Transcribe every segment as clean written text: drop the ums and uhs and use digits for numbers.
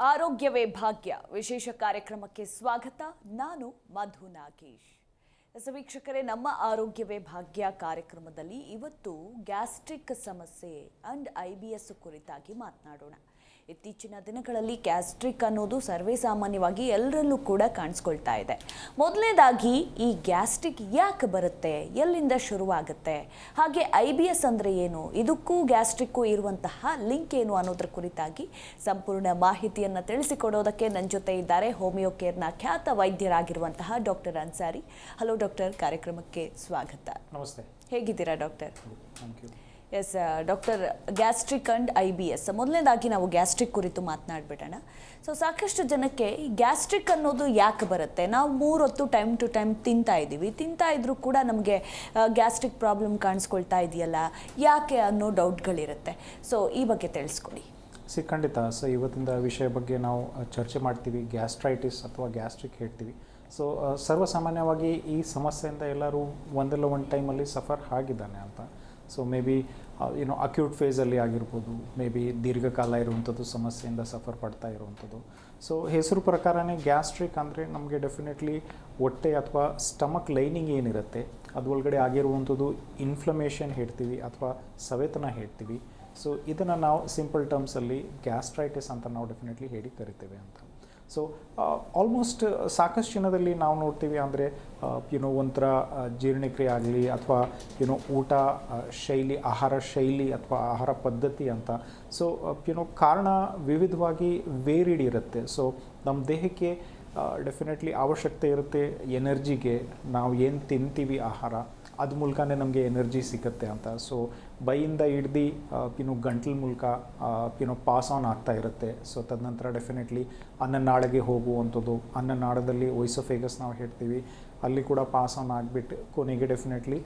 ಆರೋಗ್ಯವೇ ಭಾಗ್ಯ ವಿಶೇಷ ಕಾರ್ಯಕ್ರಮಕ್ಕೆ ಸ್ವಾಗತ. ನಾನು ಮಧು ನಾಗೇಶ್. ವೀಕ್ಷಕರೇ, ನಮ್ಮ ಆರೋಗ್ಯವೇ ಭಾಗ್ಯ ಕಾರ್ಯಕ್ರಮದಲ್ಲಿ ಇವತ್ತು ಗ್ಯಾಸ್ಟ್ರಿಕ್ ಸಮಸ್ಯೆ ಅಂಡ್ IBS ಕುರಿತಾಗಿ ಮಾತನಾಡೋಣ. ಇತ್ತೀಚಿನ ದಿನಗಳಲ್ಲಿ ಗ್ಯಾಸ್ಟ್ರಿಕ್ ಅನ್ನೋದು ಸರ್ವೇ ಸಾಮಾನ್ಯವಾಗಿ ಎಲ್ಲರಲ್ಲೂ ಕೂಡ ಕಾಣಿಸ್ಕೊಳ್ತಾ ಇದೆ. ಮೊದಲನೇದಾಗಿ ಈ ಗ್ಯಾಸ್ಟ್ರಿಕ್ ಯಾಕೆ ಬರುತ್ತೆ, ಎಲ್ಲಿಂದ ಶುರುವಾಗುತ್ತೆ, ಹಾಗೆ IBS ಅಂದರೆ ಏನು, ಇದಕ್ಕೂ ಗ್ಯಾಸ್ಟ್ರಿಕ್ಕು ಇರುವಂತಹ ಲಿಂಕ್ ಏನು ಅನ್ನೋದ್ರ ಕುರಿತಾಗಿ ಸಂಪೂರ್ಣ ಮಾಹಿತಿಯನ್ನು ತಿಳಿಸಿಕೊಡೋದಕ್ಕೆ ನನ್ನ ಜೊತೆ ಇದ್ದಾರೆ ಹೋಮಿಯೋ ಕೇರ್ನ ಖ್ಯಾತ ವೈದ್ಯರಾಗಿರುವಂತಹ ಡಾಕ್ಟರ್ ಅನ್ಸಾರಿ. ಹಲೋ ಡಾಕ್ಟರ್, ಕಾರ್ಯಕ್ರಮಕ್ಕೆ ಸ್ವಾಗತ. ನಮಸ್ತೆ. ಹೇಗಿದ್ದೀರಾ doctor? Thank you. Yes doctor, gastric and IBS, ಮೊದಲನೇದಾಗಿ ನಾವು ಗ್ಯಾಸ್ಟ್ರಿಕ್ ಕುರಿತು ಮಾತನಾಡ್ಬಿಡೋಣ. ಸಾಕಷ್ಟು ಜನಕ್ಕೆ ಗ್ಯಾಸ್ಟ್ರಿಕ್ ಅನ್ನೋದು ಯಾಕೆ ಬರುತ್ತೆ, ನಾವು 3 ಹೊತ್ತು ಟೈಮ್ ಟು ಟೈಮ್ ತಿಂತಾ ಇದ್ರೂ ಕೂಡ ನಮಗೆ ಗ್ಯಾಸ್ಟ್ರಿಕ್ ಪ್ರಾಬ್ಲಮ್ ಕಾಣಿಸ್ಕೊಳ್ತಾ ಇದೆಯಲ್ಲ, ಯಾಕೆ ಅನ್ನೋ ಡೌಟ್ಗಳಿರುತ್ತೆ. ಈ ಬಗ್ಗೆ ತಿಳಿಸ್ಕೊಡಿ. ಖಂಡಿತ. ಇವತ್ತಿನ ವಿಷಯ ಬಗ್ಗೆ ನಾವು ಚರ್ಚೆ ಮಾಡ್ತೀವಿ. ಗ್ಯಾಸ್ಟ್ರೈಟಿಸ್ ಅಥವಾ ಗ್ಯಾಸ್ಟ್ರಿಕ್ ಹೇಳ್ತೀವಿ. ಸರ್ವಸಾಮಾನ್ಯವಾಗಿ ಈ ಸಮಸ್ಯೆಯಿಂದ ಎಲ್ಲರೂ ಒಂದಲ್ಲ ಒಂದು ಟೈಮಲ್ಲಿ ಸಫರ್ ಆಗಿದ್ದಾನೆ ಅಂತ. ಮೇ ಬಿ ಅಕ್ಯೂಟ್ ಫೇಸಲ್ಲಿ ಆಗಿರ್ಬೋದು, ಮೇ ಬಿ ದೀರ್ಘಕಾಲ ಇರುವಂಥದ್ದು ಸಮಸ್ಯೆಯಿಂದ ಸಫರ್ ಪಡ್ತಾ ಇರುವಂಥದ್ದು. ಹೆಸರು ಪ್ರಕಾರನೇ ಗ್ಯಾಸ್ಟ್ರಿಕ್ ಅಂದರೆ ನಮಗೆ ಡೆಫಿನೆಟ್ಲಿ ಹೊಟ್ಟೆ ಅಥವಾ ಸ್ಟಮಕ್ ಲೈನಿಂಗ್ ಏನಿರುತ್ತೆ ಅದು ಒಳಗಡೆ ಆಗಿರುವಂಥದ್ದು ಇನ್ಫ್ಲಮೇಷನ್ ಹೇಳ್ತೀವಿ ಅಥವಾ ಸವೆತನ ಹೇಳ್ತೀವಿ. ಇದನ್ನು ನಾವು ಸಿಂಪಲ್ ಟರ್ಮ್ಸಲ್ಲಿ ಗ್ಯಾಸ್ಟ್ರೈಟಿಸ್ ಅಂತ ನಾವು ಡೆಫಿನೆಟ್ಲಿ ಹೇಳಿ ಕರಿತೇವೆ ಅಂತ. ಆಲ್ಮೋಸ್ಟ್ ಸಾಕಷ್ಟು ಜನದಲ್ಲಿ ನಾವು ನೋಡ್ತೀವಿ ಅಂದರೆ ಒಂಥರ ಜೀರ್ಣಕ್ರಿಯೆ ಆಗಲಿ ಅಥವಾ ಊಟ ಶೈಲಿ, ಆಹಾರ ಶೈಲಿ ಅಥವಾ ಆಹಾರ ಪದ್ಧತಿ ಅಂತ. ಕಾರಣ ವಿವಿಧವಾಗಿ ವೇರಿಡ್ ಇರುತ್ತೆ. ನಮ್ಮ ದೇಹಕ್ಕೆ ಡೆಫಿನೆಟ್ಲಿ ಅವಶ್ಯಕತೆ ಇರುತ್ತೆ ಎನರ್ಜಿಗೆ. ನಾವು ಏನು ತಿಂತೀವಿ ಆಹಾರ ಅದ್ರ ಮೂಲಕನೇ ನಮಗೆ ಎನರ್ಜಿ ಸಿಗುತ್ತೆ ಅಂತ. ಬೈಯಿಂದ ಹಿಡ್ದು ಗಂಟ್ಲ ಮೂಲಕ ಪಾಸ್ ಆನ್ ಆಗ್ತಾ ಇರುತ್ತೆ. ತದನಂತರ ಡೆಫಿನೆಟ್ಲಿ ಅನ್ನನಾಳಿಗೆ ಹೋಗುವಂಥದ್ದು, ಅನ್ನನಾಳದಲ್ಲಿ ಓಯಿಸೋಫೇಗಸ್ ನಾವು ಹೇಳ್ತೀವಿ, ಅಲ್ಲಿ ಕೂಡ ಪಾಸ್ ಆನ್ ಆಗಿಬಿಟ್ಟು ಕೊನೆಗೆ ಡೆಫಿನೆಟ್ಲಿ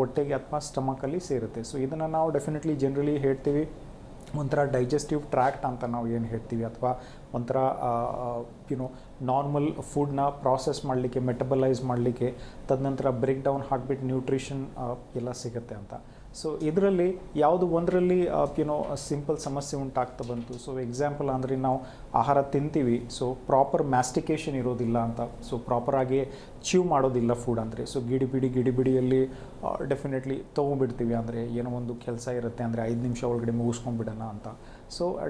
ಹೊಟ್ಟೆಗೆ ಅಥವಾ ಸ್ಟಮಕಲ್ಲಿ ಸೇರುತ್ತೆ. ಇದನ್ನು ನಾವು ಡೆಫಿನೆಟ್ಲಿ ಜನರಲಿ ಹೇಳ್ತೀವಿ ಒಂಥರ ಡೈಜೆಸ್ಟಿವ್ ಟ್ರ್ಯಾಕ್ಟ್ ಅಂತ ನಾವು ಏನು ಹೇಳ್ತೀವಿ, ಅಥವಾ ಒಂಥರ ನಾರ್ಮಲ್ ಫುಡ್ನ ಪ್ರಾಸೆಸ್ ಮಾಡಲಿಕ್ಕೆ, ಮೆಟಬಲೈಸ್ ಮಾಡಲಿಕ್ಕೆ, ತದನಂತರ ಬ್ರೇಕ್ ಡೌನ್ ಹಾಕಿಬಿಟ್ಟು ನ್ಯೂಟ್ರಿಷನ್ ಎಲ್ಲ ಸಿಗುತ್ತೆ ಅಂತ. ಇದರಲ್ಲಿ ಯಾವುದು ಒಂದರಲ್ಲಿ ಸಿಂಪಲ್ ಸಮಸ್ಯೆ ಉಂಟಾಗ್ತಾ ಬಂತು. ಎಕ್ಸಾಂಪಲ್ ಅಂದರೆ ನಾವು ಆಹಾರ ತಿಂತೀವಿ, ಪ್ರಾಪರ್ ಮ್ಯಾಸ್ಟಿಕೇಷನ್ ಇರೋದಿಲ್ಲ ಅಂತ. ಪ್ರಾಪರಾಗಿ ಚ್ಯೂ ಮಾಡೋದಿಲ್ಲ ಫುಡ್ ಅಂದರೆ. ಗಿಡಿಬಿಡಿಯಲ್ಲಿ ಡೆಫಿನೆಟ್ಲಿ ತೊಗೊಂಡ್ಬಿಡ್ತೀವಿ. ಅಂದರೆ ಏನೋ ಒಂದು ಕೆಲಸ ಇರುತ್ತೆ ಅಂದರೆ 5 ನಿಮಿಷ ಒಳಗಡೆ ಮುಗಿಸ್ಕೊಂಡ್ಬಿಡೋಣ ಅಂತ.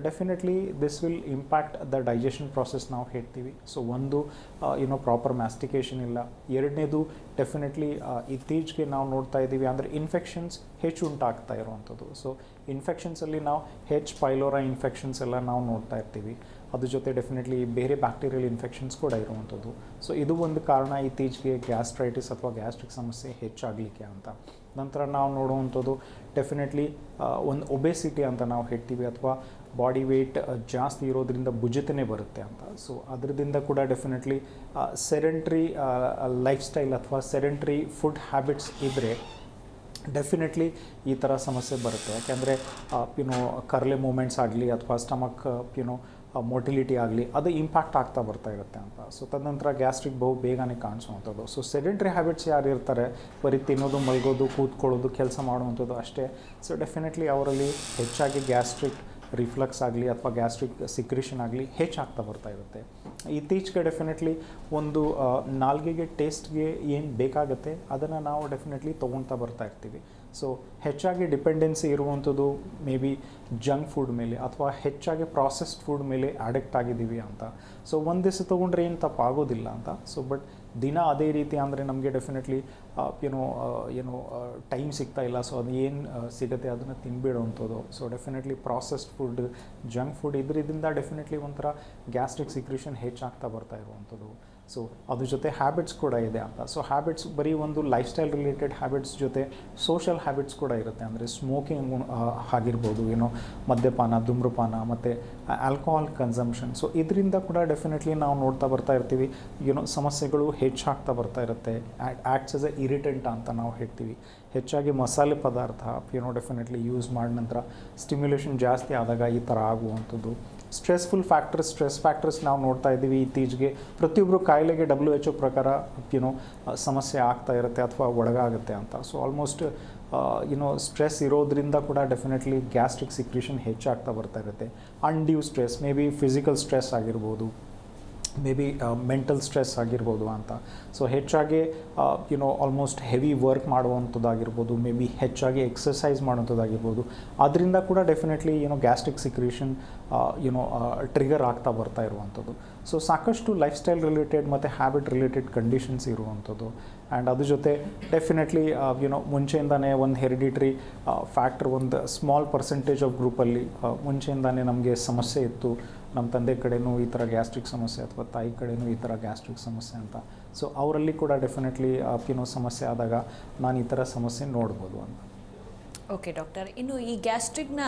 Definitely this will impact the digestion process ನಾವು ಹೇಳ್ತೀವಿ. ಒಂದು ಪ್ರಾಪರ್ ಮ್ಯಾಸ್ಟಿಕೇಷನ್ ಇಲ್ಲ. ಎರಡನೇದು ಡೆಫಿನೆಟ್ಲಿ ಇತ್ತೀಚೆಗೆ ನಾವು ನೋಡ್ತಾ ಇದ್ದೀವಿ ಅಂದರೆ ಇನ್ಫೆಕ್ಷನ್ಸ್ ಹೆಚ್ಚು ಉಂಟಾಗ್ತಾ ಇರುವಂಥದ್ದು. ಇನ್ಫೆಕ್ಷನ್ಸಲ್ಲಿ ನಾವು ಪೈಲೋರಾ ಇನ್ಫೆಕ್ಷನ್ಸ್ ಎಲ್ಲ ನಾವು ನೋಡ್ತಾ ಇರ್ತೀವಿ. ಅದ್ರ ಜೊತೆ ಡೆಫಿನೆಟ್ಲಿ ಬೇರೆ ಬ್ಯಾಕ್ಟೀರಿಯಲ್ ಇನ್ಫೆಕ್ಷನ್ಸ್ ಕೂಡ ಇರುವಂಥದ್ದು. ಇದು ಒಂದು ಕಾರಣ ಇತ್ತೀಚೆಗೆ ಗ್ಯಾಸ್ಟ್ರೈಟಿಸ್ ಅಥವಾ ಗ್ಯಾಸ್ಟ್ರಿಕ್ ಸಮಸ್ಯೆ ಹೆಚ್ಚಾಗಲಿಕ್ಕೆ ಅಂತ. ನಂತರ ನಾವು ನೋಡುವಂಥದ್ದು ಡೆಫಿನೆಟ್ಲಿ ಒಂದು ಒಬೆಸಿಟಿ ಅಂತ ನಾವು ಹೇಳ್ತೀವಿ, ಅಥವಾ ಬಾಡಿ ವೆಯ್ಟ್ ಜಾಸ್ತಿ ಇರೋದ್ರಿಂದ ಭುಜತನೇ ಬರುತ್ತೆ ಅಂತ. ಅದರಿಂದ ಕೂಡ ಡೆಫಿನೆಟ್ಲಿ ಸೆಡೆಂಟ್ರಿ ಲೈಫ್ ಸ್ಟೈಲ್ ಅಥವಾ ಸೆಡೆಂಟ್ರಿ ಫುಡ್ ಹ್ಯಾಬಿಟ್ಸ್ ಇದ್ದರೆ ಡೆಫಿನೆಟ್ಲಿ ಈ ಥರ ಸಮಸ್ಯೆ ಬರುತ್ತೆ. ಯಾಕೆಂದರೆ ಕರ್ಲೆ ಮೂಮೆಂಟ್ಸ್ ಆಗಲಿ ಅಥವಾ ಸ್ಟಮಕ್ ಮೊಟಿಲಿಟಿ ಆಗಲಿ ಅದು ಇಂಪ್ಯಾಕ್ಟ್ ಆಗ್ತಾ ಬರ್ತಾ ಇರುತ್ತೆ ಅಂತ. ತದನಂತರ ಗ್ಯಾಸ್ಟ್ರಿಕ್ ಬಹು ಬೇಗನೆ ಕಾಣಿಸುವಂಥದ್ದು. ಸೆಡೆಂಟ್ರಿ ಹ್ಯಾಬಿಟ್ಸ್ ಯಾರು ಇರ್ತಾರೆ, ಬರೀ ತಿನ್ನೋದು, ಮಲಗೋದು, ಕೂತ್ಕೊಳ್ಳೋದು, ಕೆಲಸ ಮಾಡುವಂಥದ್ದು ಅಷ್ಟೇ. ಡೆಫಿನೆಟ್ಲಿ ಅವರಲ್ಲಿ ಹೆಚ್ಚಾಗಿ ಗ್ಯಾಸ್ಟ್ರಿಕ್ ರಿಫ್ಲಕ್ಸ್ ಆಗಲಿ ಅಥವಾ ಗ್ಯಾಸ್ಟ್ರಿಕ್ ಸಿಕ್ರಿಷನ್ ಆಗಲಿ ಹೆಚ್ಚಾಗ್ತಾ ಬರ್ತಾ ಇರುತ್ತೆ. ಇತ್ತೀಚೆಗೆ ಡೆಫಿನೆಟ್ಲಿ ಒಂದು ನಾಲ್ಗೆಗೆ ಟೇಸ್ಟ್ಗೆ ಏನು ಬೇಕಾಗುತ್ತೆ ಅದನ್ನು ನಾವು ಡೆಫಿನೆಟ್ಲಿ ತೊಗೊಳ್ತಾ ಬರ್ತಾ ಇರ್ತೀವಿ. ಹೆಚ್ಚಾಗಿ ಡಿಪೆಂಡೆನ್ಸಿ ಇರುವಂಥದ್ದು ಮೇ ಬಿ ಜಂಕ್ ಫುಡ್ ಮೇಲೆ ಅಥವಾ ಹೆಚ್ಚಾಗಿ ಪ್ರಾಸೆಸ್ಡ್ ಫುಡ್ ಮೇಲೆ ಅಡಿಕ್ಟ್ ಆಗಿದ್ದೀವಿ ಅಂತ. ಒಂದು ದಿವಸ ತೊಗೊಂಡ್ರೆ ಏನು ತಪ್ಪಾಗೋದಿಲ್ಲ ಅಂತ. ಬಟ್ ದಿನ ಅದೇ ರೀತಿ ಅಂದರೆ ನಮಗೆ ಡೆಫಿನೆಟ್ಲಿ ಟೈಮ್ ಸಿಗ್ತಾ ಇಲ್ಲ. ಅದು ಏನು ಸಿಗುತ್ತೆ ಅದನ್ನು ತಿನ್ಬಿಡುವಂಥದ್ದು. Definitely processed food, junk food ಇದರಿಂದ ಡೆಫಿನೆಟ್ಲಿ ಒಂಥರ ಗ್ಯಾಸ್ಟ್ರಿಕ್ ಸಿಕ್ರಿಷನ್ ಹೆಚ್ಚಾಗ್ತಾ ಬರ್ತಾ ಇರುವಂಥದ್ದು. ಅದ್ರ ಜೊತೆ ಹ್ಯಾಬಿಟ್ಸ್ ಕೂಡ ಇದೆ ಅಂತ. ಹ್ಯಾಬಿಟ್ಸ್ ಬರೀ ಒಂದು ಲೈಫ್ ಸ್ಟೈಲ್ ರಿಲೇಟೆಡ್ ಹ್ಯಾಬಿಟ್ಸ್ ಜೊತೆ ಸೋಷಲ್ ಹ್ಯಾಬಿಟ್ಸ್ ಕೂಡ ಇರುತ್ತೆ. ಅಂದರೆ ಸ್ಮೋಕಿಂಗ್ ಆಗಿರ್ಬೋದು, ಮದ್ಯಪಾನ, ಧೂಮ್ರಪಾನ ಮತ್ತು ಆಲ್ಕೋಹಾಲ್ ಕನ್ಸಂಪ್ಷನ್. ಇದರಿಂದ ಕೂಡ ಡೆಫಿನೆಟ್ಲಿ ನಾವು ನೋಡ್ತಾ ಬರ್ತಾ ಇರ್ತೀವಿ ಸಮಸ್ಯೆಗಳು ಹೆಚ್ಚಾಗ್ತಾ ಬರ್ತಾ ಇರುತ್ತೆ. ಆ್ಯಕ್ಟ್ಸ್ ಆಸ್ ಎ ಇರಿಟೆಂಟ್ ಅಂತ ನಾವು ಹೇಳ್ತೀವಿ. ಹೆಚ್ಚಾಗಿ ಮಸಾಲೆ ಪದಾರ್ಥ ಡೆಫಿನೆಟ್ಲಿ ಯೂಸ್ ಮಾಡಿದ ನಂತರ ಸ್ಟಿಮ್ಯುಲೇಷನ್ ಜಾಸ್ತಿ ಆದಾಗ ಈ ಥರ ಆಗುವಂಥದ್ದು. ಸ್ಟ್ರೆಸ್ ಫ್ಯಾಕ್ಟರ್ಸ್ ನಾವು ನೋಡ್ತಾ ಇದ್ದೀವಿ ಇತ್ತೀಚೆಗೆ. ಪ್ರತಿಯೊಬ್ಬರು ಕಾಯಿಲೆಗೆ WHO ಪ್ರಕಾರ ಸಮಸ್ಯೆ ಆಗ್ತಾ ಇರುತ್ತೆ ಅಥವಾ ಒಳಗಾಗುತ್ತೆ ಅಂತ. ಆಲ್ಮೋಸ್ಟ್ ಸ್ಟ್ರೆಸ್ ಇರೋದ್ರಿಂದ ಕೂಡ ಡೆಫಿನೆಟ್ಲಿ ಗ್ಯಾಸ್ಟ್ರಿಕ್ ಸಿಕ್ರಿಷನ್ ಹೆಚ್ಚಾಗ್ತಾ ಬರ್ತಾ ಇರುತ್ತೆ. Undue stress, maybe physical stress ಆಗಿರ್ಬೋದು, ಮೇ ಬಿ ಮೆಂಟಲ್ ಸ್ಟ್ರೆಸ್ ಆಗಿರ್ಬೋದು ಅಂತ. ಸೊ ಹೆಚ್ಚಾಗಿ ಆಲ್ಮೋಸ್ಟ್ ಹೆವಿ ವರ್ಕ್ ಮಾಡುವಂಥದ್ದಾಗಿರ್ಬೋದು, ಮೇ ಬಿ ಹೆಚ್ಚಾಗಿ ಎಕ್ಸಸೈಸ್ ಮಾಡುವಂಥದ್ದಾಗಿರ್ಬೋದು, ಅದರಿಂದ ಕೂಡ ಡೆಫಿನೆಟ್ಲಿ ಗ್ಯಾಸ್ಟ್ರಿಕ್ ಸಿಕ್ರಿಷನ್ ಟ್ರಿಗರ್ ಆಗ್ತಾ ಬರ್ತಾ ಇರುವಂಥದ್ದು. ಸೊ ಸಾಕಷ್ಟು ಲೈಫ್ ಸ್ಟೈಲ್ ರಿಲೇಟೆಡ್ ಮತ್ತು ಹ್ಯಾಬಿಟ್ ರಿಲೇಟೆಡ್ ಕಂಡೀಷನ್ಸ್ ಇರುವಂಥದ್ದು. ಆ್ಯಂಡ್ ಅದ್ರ ಜೊತೆ ಡೆಫಿನೆಟ್ಲಿ ಮುಂಚೆಯಿಂದಾನೇ ಒಂದು ಹೆರಿಡಿಟ್ರಿ ಫ್ಯಾಕ್ಟರ್, ಒಂದು ಸ್ಮಾಲ್ ಪರ್ಸೆಂಟೇಜ್ ಆಫ್ ಗ್ರೂಪಲ್ಲಿ ಮುಂಚೆಯಿಂದಾನೇ ನಮಗೆ ಸಮಸ್ಯೆ ಇತ್ತು. ನಮ್ಮ ತಂದೆ ಕಡೆಯೂ ಈ ಥರ ಗ್ಯಾಸ್ಟ್ರಿಕ್ ಸಮಸ್ಯೆ ಅಥವಾ ತಾಯಿ ಕಡೆಯೂ ಈ ಥರ ಗ್ಯಾಸ್ಟ್ರಿಕ್ ಸಮಸ್ಯೆ ಅಂತ. ಸೊ ಅವರಲ್ಲಿ ಕೂಡ ಡೆಫಿನೆಟ್ಲಿ ಸಮಸ್ಯೆ ಆದಾಗ ನಾನು ಈ ಥರ ಸಮಸ್ಯೆ ನೋಡ್ಬೋದು ಅಂತ. ಓಕೆ ಡಾಕ್ಟರ್, ಇನ್ನು ಈ ಗ್ಯಾಸ್ಟ್ರಿಕ್ನ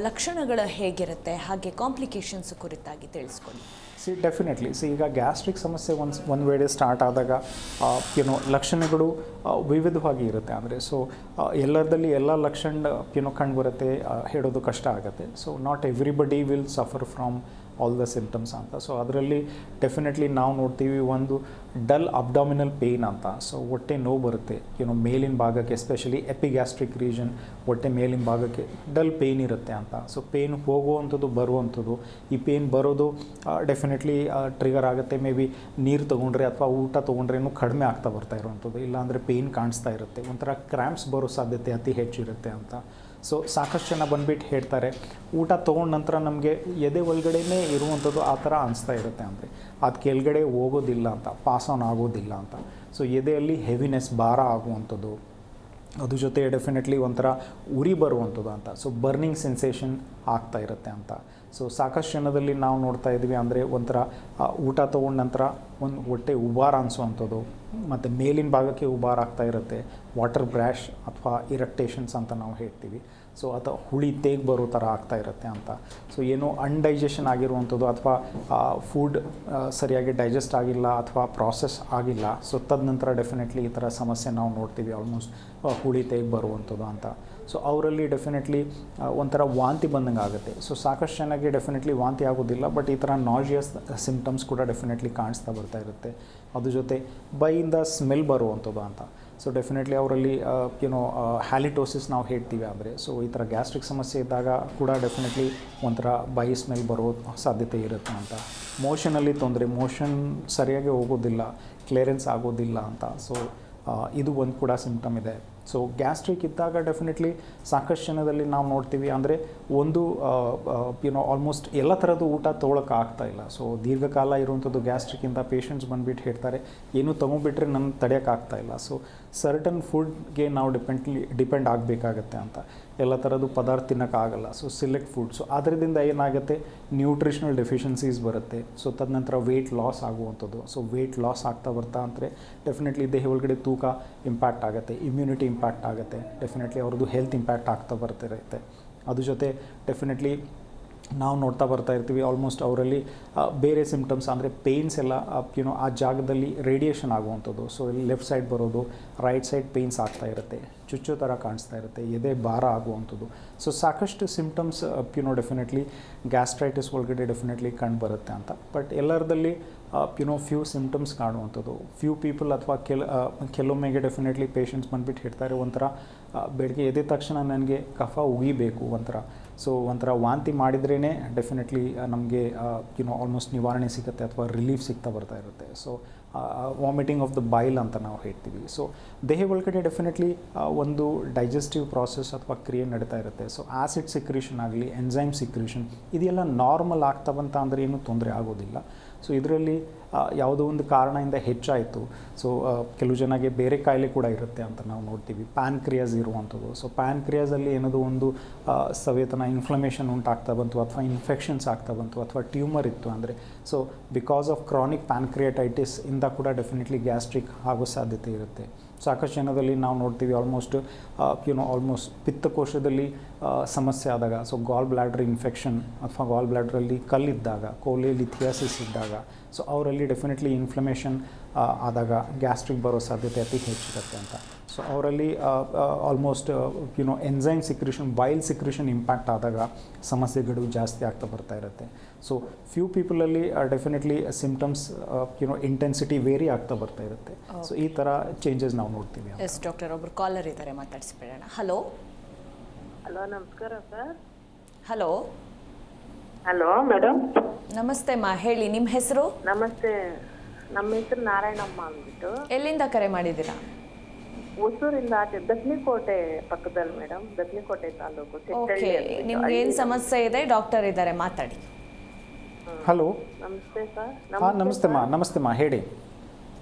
ಲಕ್ಷಣಗಳು ಹೇಗಿರುತ್ತೆ, ಹಾಗೆ ಕಾಂಪ್ಲಿಕೇಶನ್ಸ್ ಕುರಿತಾಗಿ ತಿಳಿಸ್ಕೊಡಿ. ಡೆಫಿನೆಟ್ಲಿ ಈಗ ಗ್ಯಾಸ್ಟ್ರಿಕ್ ಸಮಸ್ಯೆ ಒಂದು ವೇಳೆ ಸ್ಟಾರ್ಟ್ ಆದಾಗ ಲಕ್ಷಣಗಳು ವಿವಿಧವಾಗಿ ಇರುತ್ತೆ. ಅಂದರೆ ಸೊ ಎಲ್ಲರದಲ್ಲಿ ಎಲ್ಲ ಲಕ್ಷಣ ಕಂಡುಬರುತ್ತೆ, ಹೇಳೋದು ಕಷ್ಟ ಆಗುತ್ತೆ. So not everybody will suffer from all the symptoms ಅಂತ. ಸೊ ಅದರಲ್ಲಿ ಡೆಫಿನೆಟ್ಲಿ ನಾವು ನೋಡ್ತೀವಿ ಒಂದು ಡಲ್ ಅಬ್ಡಾಮಿನಲ್ ಪೇಯ್ನ್ ಅಂತ. ಸೊ ಹೊಟ್ಟೆ ನೋವು ಬರುತ್ತೆ ಮೇಲಿನ ಭಾಗಕ್ಕೆ, ಎಸ್ಪೆಷಲಿ ಎಪಿಗ್ಯಾಸ್ಟ್ರಿಕ್ ರೀಜನ್, ಹೊಟ್ಟೆ ಮೇಲಿನ ಭಾಗಕ್ಕೆ ಡಲ್ ಪೇಯ್ನ್ ಇರುತ್ತೆ ಅಂತ. ಸೊ ಪೇಯ್ನ್ ಹೋಗುವಂಥದ್ದು ಬರುವಂಥದ್ದು, ಈ ಪೇಯ್ನ್ ಬರೋದು ಡೆಫಿನೆಟ್ಲಿ ಟ್ರಿಗರ್ ಆಗುತ್ತೆ. ಮೇ ಬಿ ನೀರು ತೊಗೊಂಡ್ರೆ ಅಥವಾ ಊಟ ತೊಗೊಂಡ್ರೇನು ಕಡಿಮೆ ಆಗ್ತಾ ಬರ್ತಾ ಇರುವಂಥದ್ದು, ಇಲ್ಲಾಂದರೆ ಪೇಯ್ನ್ ಕಾಣಿಸ್ತಾ ಇರುತ್ತೆ, ಒಂಥರ ಕ್ರ್ಯಾಂಪ್ಸ್ ಬರೋ ಸಾಧ್ಯತೆ ಅತಿ ಹೆಚ್ಚಿರುತ್ತೆ ಅಂತ. ಸೊ ಸಾಕಷ್ಟು ಜನ ಬಂದುಬಿಟ್ಟು ಹೇಳ್ತಾರೆ, ಊಟ ತೊಗೊಂಡ ನಂತರ ನಮಗೆ ಎದೆ ಒಳಗಡೆನೇ ಇರುವಂಥದ್ದು ಆ ಥರ ಅನಿಸ್ತಾ ಇರುತ್ತೆ. ಅಂದರೆ ಅದು ಕೆಳಗಡೆ ಹೋಗೋದಿಲ್ಲ ಅಂತ, ಪಾಸ್ ಆನ್ ಆಗೋದಿಲ್ಲ ಅಂತ. ಸೊ ಎದೆಯಲ್ಲಿ ಹೆವಿನೆಸ್, ಭಾರ ಆಗುವಂಥದ್ದು, ಅದ್ರ ಜೊತೆ ಡೆಫಿನೆಟ್ಲಿ ಒಂಥರ ಉರಿ ಬರುವಂಥದ್ದು ಅಂತ. ಸೊ ಬರ್ನಿಂಗ್ ಸೆನ್ಸೇಷನ್ ಆಗ್ತಾ ಇರುತ್ತೆ ಅಂತ. ಸೊ ಸಾಕಷ್ಟು ಜನದಲ್ಲಿ ನಾವು ನೋಡ್ತಾ ಇದ್ವಿ ಅಂದರೆ ಒಂಥರ ಊಟ ತೊಗೊಂಡ ನಂತರ ಒಂದು ಹೊಟ್ಟೆ ಉಬಾರ ಅನಿಸುವಂಥದ್ದು, ಮತ್ತು ಮೇಲಿನ ಭಾಗಕ್ಕೆ ಉಬಾರ ಆಗ್ತಾ ಇರುತ್ತೆ, ವಾಟರ್ ಬ್ರ್ಯಾಶ್ ಅಥವಾ ಇರಿಟೇಷನ್ಸ್ ಅಂತ ನಾವು ಹೇಳ್ತೀವಿ. ಸೊ ಅಥವಾ ಹುಳಿ ತೇಗ್ ಬರೋ ಥರ ಆಗ್ತಾ ಇರುತ್ತೆ ಅಂತ. ಸೊ ಏನೋ ಅನ್ಡೈಜೆಷನ್ ಆಗಿರುವಂಥದ್ದು ಅಥವಾ ಫುಡ್ ಸರಿಯಾಗಿ ಡೈಜೆಸ್ಟ್ ಆಗಿಲ್ಲ ಅಥವಾ ಪ್ರಾಸೆಸ್ ಆಗಿಲ್ಲ. ಸೊ ತದನಂತರ ಡೆಫಿನೆಟ್ಲಿ ಈ ಥರ ಸಮಸ್ಯೆ ನಾವು ನೋಡ್ತೀವಿ, ಆಲ್ಮೋಸ್ಟ್ ಹುಳಿ ತೇಗ್ ಬರುವಂಥದ್ದು ಅಂತ. ಸೊ ಅವರಲ್ಲಿ ಡೆಫಿನೆಟ್ಲಿ ಒಂಥರ ವಾಂತಿ ಬಂದಂಗೆ ಆಗುತ್ತೆ. ಸೊ ಸಾಕಷ್ಟು ಜನಕ್ಕೆ ಡೆಫಿನೆಟ್ಲಿ ವಾಂತಿ ಆಗೋದಿಲ್ಲ, ಬಟ್ ಈ ಥರ ನಾಜಿಯಸ್ ಸಿಂಪ್ಟಮ್ಸ್ ಕೂಡ ಡೆಫಿನೆಟ್ಲಿ ಕಾಣಿಸ್ತಾ ಬರ್ತಾ ಇರುತ್ತೆ. ಅದ್ರ ಜೊತೆ ಬೈಯಿಂದ ಸ್ಮೆಲ್ ಬರುವಂಥದ್ದು ಅಂತ. ಸೊ ಡೆಫಿನೆಟ್ಲಿ ಅವರಲ್ಲಿ ಹ್ಯಾಲಿಟೋಸಿಸ್ ನಾವು ಹೇಳ್ತೀವಿ. ಅಂದರೆ ಸೊ ಈ ಥರ ಗ್ಯಾಸ್ಟ್ರಿಕ್ ಸಮಸ್ಯೆ ಇದ್ದಾಗ ಕೂಡ ಡೆಫಿನೆಟ್ಲಿ ಒಂಥರ ಬೈ ಸ್ಮೆಲ್ ಬರೋ ಸಾಧ್ಯತೆ ಇರುತ್ತೆ ಅಂತ. ಮೋಷನಲ್ಲಿ ತೊಂದರೆ, ಮೋಷನ್ ಸರಿಯಾಗಿ ಹೋಗೋದಿಲ್ಲ, ಕ್ಲಿಯರೆನ್ಸ್ ಆಗೋದಿಲ್ಲ ಅಂತ. ಸೊ ಇದು ಒಂದು ಕೂಡ ಸಿಂಪ್ಟಮ್ ಇದೆ. ಸೊ ಗ್ಯಾಸ್ಟ್ರಿಕ್ ಇದ್ದಾಗ ಡೆಫಿನೆಟ್ಲಿ ಸಾಕಷ್ಟು ಜನದಲ್ಲಿ ನಾವು ನೋಡ್ತೀವಿ ಅಂದರೆ ಒಂದು ಆಲ್ಮೋಸ್ಟ್ ಎಲ್ಲ ಥರದ್ದು ಊಟ ತೊಗೊಳಕ್ಕೆ ಆಗ್ತಾ ಇಲ್ಲ. ಸೊ ದೀರ್ಘಕಾಲ ಇರುವಂಥದ್ದು ಗ್ಯಾಸ್ಟ್ರಿಕ್ಕಿಂದ ಪೇಷಂಟ್ಸ್ ಬಂದುಬಿಟ್ಟು ಹೇಳ್ತಾರೆ, ಏನೂ ತೊಗೊಂಡ್ಬಿಟ್ರೆ ನನಗೆ ತಡೆಯೋಕ್ಕಾಗ್ತಾ ಇಲ್ಲ. ಸೊ ಸರ್ಟನ್ ಫುಡ್ಗೆ ನಾವು ಡಿಪೆಂಡ್ ಆಗಬೇಕಾಗತ್ತೆ ಅಂತ. ಎಲ್ಲ ಥರದ್ದು ಪದಾರ್ಥ ತಿನ್ನೋಕ್ಕಾಗಲ್ಲ. So select food. ಸೊ ಅದರಿಂದ ಏನಾಗುತ್ತೆ, ನ್ಯೂಟ್ರಿಷನಲ್ ಡೆಫಿಷಿಯನ್ಸೀಸ್ ಬರುತ್ತೆ. ಸೊ ತದನಂತರ ವೆಯ್ಟ್ ಲಾಸ್ ಆಗುವಂಥದ್ದು. ಸೊ ವೆಯ್ಟ್ ಲಾಸ್ ಆಗ್ತಾ ಬರ್ತಾ ಅಂದರೆ ಡೆಫಿನೆಟ್ಲಿ ದೇಹ ಒಳಗಡೆ ತೂಕ ಇಂಪ್ಯಾಕ್ಟ್ ಆಗುತ್ತೆ, ಇಮ್ಯುನಿಟಿ ಇಂಪ್ಯಾಕ್ಟ್ ಆಗುತ್ತೆ, ಡೆಫಿನೆಟ್ಲಿ ಅವ್ರದ್ದು ಹೆಲ್ತ್ ಇಂಪ್ಯಾಕ್ಟ್ ಆಗ್ತಾ ಬರ್ತಿರುತ್ತೆ. ಅದ್ರ ಜೊತೆ ಡೆಫಿನೆಟ್ಲಿ ನಾವು ನೋಡ್ತಾ ಬರ್ತಾ ಇರ್ತೀವಿ ಆಲ್ಮೋಸ್ಟ್ ಅವರಲ್ಲಿ ಬೇರೆ ಸಿಂಪ್ಟಮ್ಸ್ ಅಂದರೆ ಪೇಯ್ನ್ಸ್ ಎಲ್ಲ ಆ ಜಾಗದಲ್ಲಿ ರೇಡಿಯೇಷನ್ ಆಗುವಂಥದ್ದು. ಸೊ ಇಲ್ಲಿ ಲೆಫ್ಟ್ ಸೈಡ್ ಬರೋದು, ರೈಟ್ ಸೈಡ್ ಪೇಯ್ನ್ಸ್ ಆಗ್ತಾ ಇರುತ್ತೆ, ಚುಚ್ಚೋ ಥರ ಕಾಣಿಸ್ತಾ ಇರುತ್ತೆ, ಎದೆ ಭಾರ ಆಗುವಂಥದ್ದು. ಸೊ ಸಾಕಷ್ಟು ಸಿಂಪ್ಟಮ್ಸ್ ಡೆಫಿನೆಟ್ಲಿ ಗ್ಯಾಸ್ಟ್ರೈಟಿಸ್ ಒಳಗಡೆ ಡೆಫಿನೆಟ್ಲಿ ಕಂಡು ಬರುತ್ತೆ ಅಂತ. ಬಟ್ ಎಲ್ಲರದಲ್ಲಿ ಫ್ಯೂ ಸಿಂಪ್ಟಮ್ಸ್ ಕಾಣುವಂಥದ್ದು. ಫ್ಯೂ ಪೀಪಲ್ ಅಥವಾ ಕೆಲವೊಮ್ಮೆಗೆ ಡೆಫಿನೆಟ್ಲಿ ಪೇಷಂಟ್ಸ್ ಬಂದುಬಿಟ್ಟು ಹೇಳ್ತಾರೆ, ಒಂಥರ ಬೆಳಗ್ಗೆ ಎದ್ದ ತಕ್ಷಣ ನನಗೆ ಕಫ ಉಗಿಬೇಕು ಒಂಥರ. ಸೊ ಒಂಥರ ವಾಂತಿ ಮಾಡಿದ್ರೇ ಡೆಫಿನೆಟ್ಲಿ ನಮಗೆ ಆಲ್ಮೋಸ್ಟ್ ನಿವಾರಣೆ ಸಿಗುತ್ತೆ ಅಥವಾ ರಿಲೀಫ್ ಸಿಗ್ತಾ ಬರ್ತಾ ಇರುತ್ತೆ. ಸೊ ವಾಮಿಟಿಂಗ್ ಆಫ್ ದ ಬೈಲ್ ಅಂತ ನಾವು ಹೇಳ್ತೀವಿ. ಸೊ ದೇಹ ಒಳಗಡೆ ಡೆಫಿನೆಟ್ಲಿ ಒಂದು ಡೈಜೆಸ್ಟಿವ್ ಪ್ರಾಸೆಸ್ ಅಥವಾ ಕ್ರಿಯೆ ನಡೀತಾ ಇರುತ್ತೆ. ಸೊ ಆ್ಯಸಿಡ್ ಸಿಕ್ರಿಷನ್ ಆಗಲಿ, ಎನ್ಸೈಮ್ ಸಿಕ್ರಿಷನ್ ಇದೆಲ್ಲ ನಾರ್ಮಲ್ ಆಗ್ತಾ ಬಂತ ಅಂದರೆ ಏನೂ ತೊಂದರೆ ಆಗೋದಿಲ್ಲ. ಸೊ ಇದರಲ್ಲಿ ಯಾವುದೋ ಒಂದು ಕಾರಣದಿಂದ ಹೆಚ್ಚಾಯಿತು. ಸೊ ಕೆಲವು ಜನಗೆ ಬೇರೆ ಕಾಯಿಲೆ ಕೂಡ ಇರುತ್ತೆ ಅಂತ ನಾವು ನೋಡ್ತೀವಿ, ಪ್ಯಾನ್ಕ್ರಿಯಾಸ್ ಇರುವಂಥದ್ದು. ಸೊ ಪ್ಯಾನ್ಕ್ರಿಯಾಸಲ್ಲಿ ಏನದು ಒಂದು ಸವೇತನ ಇನ್ಫ್ಲಮೇಷನ್ ಉಂಟಾಗ್ತಾ ಬಂತು ಅಥವಾ ಇನ್ಫೆಕ್ಷನ್ಸ್ ಆಗ್ತಾ ಬಂತು ಅಥವಾ ಟ್ಯೂಮರ್ ಇತ್ತು ಅಂದರೆ, ಸೊ ಬಿಕಾಸ್ ಆಫ್ ಕ್ರಾನಿಕ್ ಪ್ಯಾನ್ಕ್ರಿಯಾಟೈಟಿಸ್ ಇಂದ ಕೂಡ ಡೆಫಿನೆಟ್ಲಿ ಗ್ಯಾಸ್ಟ್ರಿಕ್ ಆಗೋ ಸಾಧ್ಯತೆ ಇರುತ್ತೆ. ಸಾಕಷ್ಟು ಜನದಲ್ಲಿ ನಾವು ನೋಡ್ತೀವಿ ಆಲ್ಮೋಸ್ಟ್ ಪಿತ್ತಕೋಶದಲ್ಲಿ ಸಮಸ್ಯೆ ಆದಾಗ, ಸೊ ಗಾಲ್ ಬ್ಲ್ಯಾಡ್ರ್ ಇನ್ಫೆಕ್ಷನ್ ಅಥವಾ ಗಾಲ್ ಬ್ಲ್ಯಾಡ್ರಲ್ಲಿ ಕಲ್ಲಿದ್ದಾಗ, ಕೋಲಿಥಿಯಾಸಿಸ್ ಇದ್ದಾಗ, ಸೊ ಅವರಲ್ಲಿ ಡೆಫಿನೆಟ್ಲಿ ಇನ್ಫ್ಲಮೇಷನ್ ಆದಾಗ ಗ್ಯಾಸ್ಟ್ರಿಕ್ ಬರೋ ಸಾಧ್ಯತೆ ಅತಿ ಹೆಚ್ಚಿರುತ್ತೆ ಅಂತ. ಸೊ ಅವರಲ್ಲಿ almost enzyme secretion bile secretion impact ಆದಾಗ ಸಮಸ್ಯೆಗಳು ಜಾಸ್ತಿ ಆಗ್ತಾ ಬರ್ತಾ ಇರುತ್ತೆ. ಸೊ ಫ್ಯೂ ಪೀಪಲಲ್ಲಿ ಡೆಫಿನೆಟ್ಲಿ ಸಿಂಪ್ಟಮ್ಸ್ ಇಂಟೆನ್ಸಿಟಿ ವೇರಿ ಆಗ್ತಾ ಬರ್ತಾ ಇರುತ್ತೆ. ಸೊ ಈ ಥರ ಚೇಂಜಸ್ ನಾವು ನೋಡ್ತೀವಿ. ಎಸ್ ಡಾಕ್ಟರ್, ಒಬ್ರು ಕಾಲರ್ ಇದ್ದಾರೆ, ಮಾತಾಡಿಸ್ಬಿಡೋಣ. ಹಲೋ ಹಲೋ, ನಮಸ್ಕಾರ ಸರ್. Hello hello madam. ನಮಸ್ತೆ ಮಾ, ಹೇಳಿ ನಿಮ್ಮ ಹೆಸರು? ನಮಸ್ತೆ, ನಮ್ಮ ಹೆಸರು ನಾರಾಯಣಮ್ಮ ಅಂದ್ಬಿಟ್ಟು. ಎಲ್ಲಿಂದ ಕರೆ ಮಾಡಿದ್ದೀರಾ? ಹೊಸೂರಿಂದ ಆಚೆ ದಕ್ಷಿಣಕೋಟೆ ಪಕ್ಕದಲ್ಲಿ ಮೇಡಮ್, ದಕ್ಷಿಣಕೋಟೆ ತಾಲೂಕು. ಓಕೆ, ನಿಮ್ಗೆ ಏನು ಸಮಸ್ಯೆ ಇದೆ? ಡಾಕ್ಟರ್ ಇದ್ದಾರೆ, ಮಾತಾಡಿ. ಹಲೋ. ನಮಸ್ತೆ ಸರ್. ಹಾಂ ನಮಸ್ತೆ ಮಾ ಹೇಳಿ.